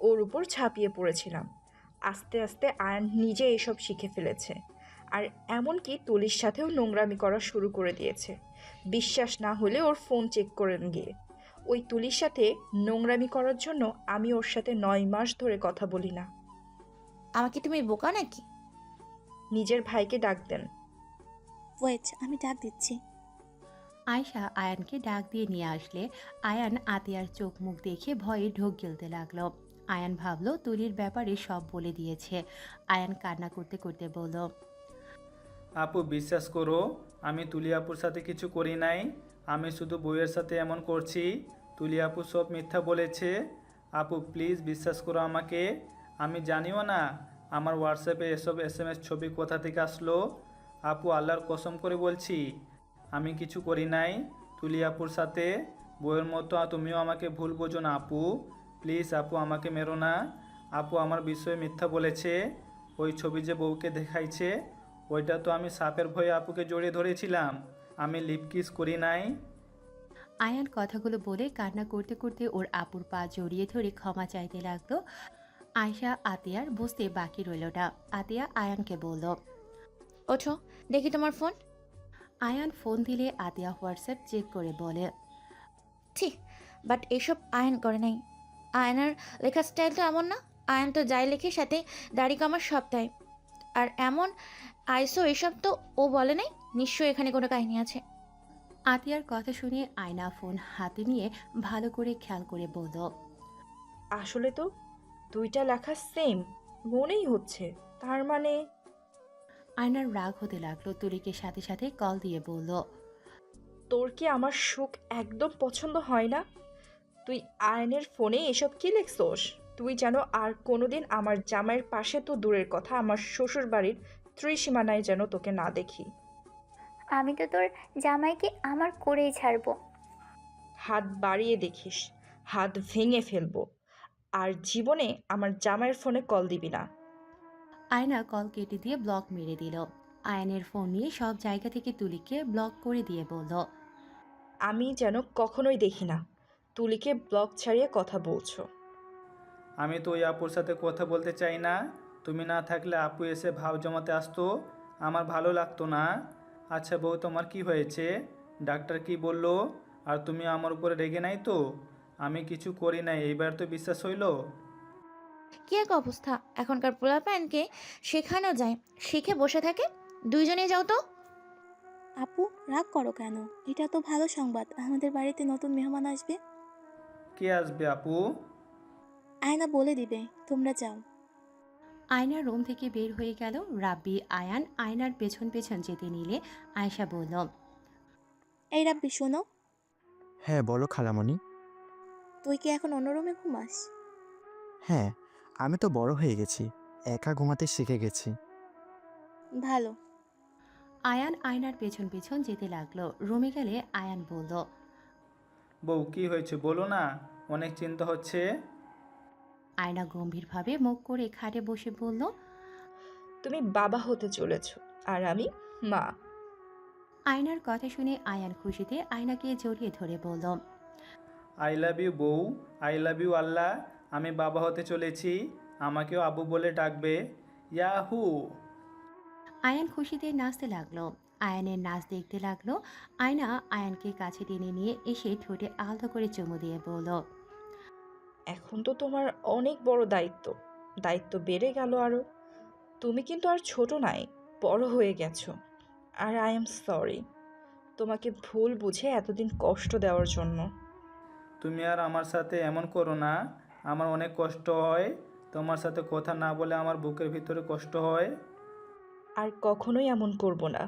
ওর উপর ঝাঁপিয়ে পড়েছিলাম। আস্তে আস্তে আয়ান নিজে এসব শিখে ফেলেছে। আর এমনকি তুলির সাথেও নোংরামি করা শুরু করে দিয়েছে। বিশ্বাস না হলে ওর ফোন চেক করেন গিয়ে। ওই তুলির সাথে নোংরামি করার জন্য আমি ওর সাথে 9 মাস ধরে কথা বলি না। আমাকে তুমি বোকা নাকি? নিজের ভাইকে ডাক দেন। ওয়েট, আমি ডাক দিচ্ছি। আয়শা আয়ানকে ডাক দিয়ে নিয়ে আসলে আয়ান আতিয়ার চোখ মুখ দেখে ভয়ে ঢোক গিলতে লাগলো। আয়ান ভাবলো তুলির ব্যাপারে সব বলে দিয়েছে। আয়ান কান্না করতে করতে বলল, আপু বিশ্বাস করো, আমি তুলি আপুর সাথে কিছু করি নাই। আমি শুধু বইয়ের সাথে এমন করছি। তুলি আপু সব মিথ্যা বলেছে। আপু প্লিজ বিশ্বাস করো আমাকে। আমি জানিও না আমার হোয়াটসঅ্যাপে এসব SMS ছবি কোথা থেকে আসলো। আপু আল্লাহর কসম করে বলছি, আমি কিছু করি নাই তুলি আপুর সাথে। বইয়ের মতো তুমিও আমাকে ভুল বোঝো না আপু। প্লিজ আপু, আমাকে মেরো না। আপু আমার বিষয়ে মিথ্যা বলেছে। ওই ছবি যে বউকে দেখাইছে, ওইটা তো আমি সাপের ভয়ে আপুকে জড়িয়ে ধরেছিলাম। আমি লিপ কিস করি নাই। আয়ান কথাগুলো বলে কান্না করতে করতে ওর আপুর পা জড়িয়ে ধরে ক্ষমা চাইতে লাগলো। আয়শা আতিয়ার বুঝতে বাকি রইল না। আতিয়া আয়ানকে বলল, ওঠো, দেখি তোমার ফোন। আয়ান ফোন দিলে আতিয়া হোয়াটসঅ্যাপ চেক করে বলে, ঠিক, বাট এসব আয়ন করে নাই। আয়নার লেখার স্টাইল তো এমন না। আয়ন তো যাই লেখে সাথে দাড়ি কামার সব তাই। আর এমন আইসো এসব তো ও বলে নাই। নিশ্চয়ই এখানে কোনো কাহিনী আছে। আতিয়ার কথা শুনে আয়না ফোন হাতে নিয়ে ভালো করে খেয়াল করে বলল, আসলে তো দুইটা লেখা সেম মনেই হচ্ছে, তার মানে আয়নার রাগ হতে লাগলো। তুলিকে সাথে সাথে কল দিয়ে বলল, তোর কি আমার সুখ একদম পছন্দ হয় না? তুই আয়নের ফোনে এসব কি লিখছোস? তুই যেন আর কোনোদিন আমার জামাইয়ের পাশে তো দূরের কথা, আমার শ্বশুর বাড়ির ত্রিসীমানায় যেন তোকে না দেখি। আমি তো তোর জামাইকে আমার করেই ছাড়বো। হাত বাড়িয়ে দেখিস, হাত ভেঙে ফেলবো। আর জীবনে আমার জামাইয়ের ফোনে কল দিবি না। আয়না কল কেটে দিয়ে ব্লক মেরে দিল। আয়নের ফোন নিয়ে সব জায়গা থেকে তুলিকে ব্লক করে দিয়ে বলল, আমি যেন কখনোই দেখি না তুলিকে ব্লক ছাড়িয়ে কথা বলছো। আমি তো ওই আপুর সাথে কথা বলতে চাই না। তুমি না থাকলে আপু এসে ভাব জমাতে আসতো, আমার ভালো লাগতো না। আচ্ছা বউ, তোমার কি হয়েছে? ডাক্তার কি বললো? আর তুমি আমার উপরে রেগে নাই তো? আমি কিছু করি নাই, এইবার তো বিশ্বাস হইলো? কি এক অবস্থা! এখনকার পোলাপানকে শেখানো যায়, শিখে বসে থাকে। দুইজনেই যাও তো। আপু, রাগ করো কেন? এটা তো ভালো সংবাদ, আমাদের বাড়িতে নতুন মেহমান আসবে। কে আসবে আপু? আয়না বলে দিবে, তোমরা যাও। আয়নার রুম থেকে বের হয়ে গেল। রাব্বি আয়ান আয়নার পেছন পেছন যেতে নিলে আয়েশা বলল, এই রাব্বি শোনো, হ্যাঁ বলো খালামণি। তুই কি এখন অন্য রুমে ঘুমাস? হ্যাঁ, আমি তো বড় হয়ে গেছি, একা ঘুমাতে শিখে গেছি। ভালো। আয়ান আয়নার পেছন পেছন যেতে লাগলো। রুমে গেলে আয়ান বলল, বউ কি হয়েছে বলো না, অনেক চিন্তা হচ্ছে। আয়না গম্ভীরভাবে মুখ করে খাটে বসে বলল, তুমি বাবা হতে চলেছ আর আমি মা। আয়নার কথা শুনে আয়ান খুশিতে আয়নাকে জড়িয়ে ধরে বলল, আই লাভ ইউ বউ, আই লাভ ইউ আল্লাহ। আমি বাবা হতে চলেছি, আমাকেও আবু বলে ডাকবে। ইয়াহু! আয়ান খুশিতে নাচতে লাগলো। আয়ানের নাচ দেখতে লাগলো। আয়না আয়ানকে কাছে টেনে নিয়ে এসে ঠোঁটে আলতো করে চুমু দিয়ে বলল, এখন তো তোমার অনেক বড় দায়িত্ব, দায়িত্ব বেড়ে গেল আরো। তুমি কিন্তু আর ছোট নাই, বড় হয়ে গেছো। আর আই এম সরি তোমাকে ভুল বুঝে এতদিন কষ্ট দেওয়ার জন্য। তুমি আর আমার সাথে এমন করো না, আমার অনেক কষ্ট হয়। তোমার সাথে কথা না বলে আমার বুকের ভিতরে কষ্ট হয়। আর কখনোই এমন করব না।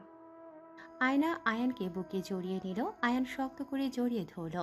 আয়না আয়ানকে বুকে জড়িয়ে নিল। আয়ান শক্ত করে জড়িয়ে ধরল।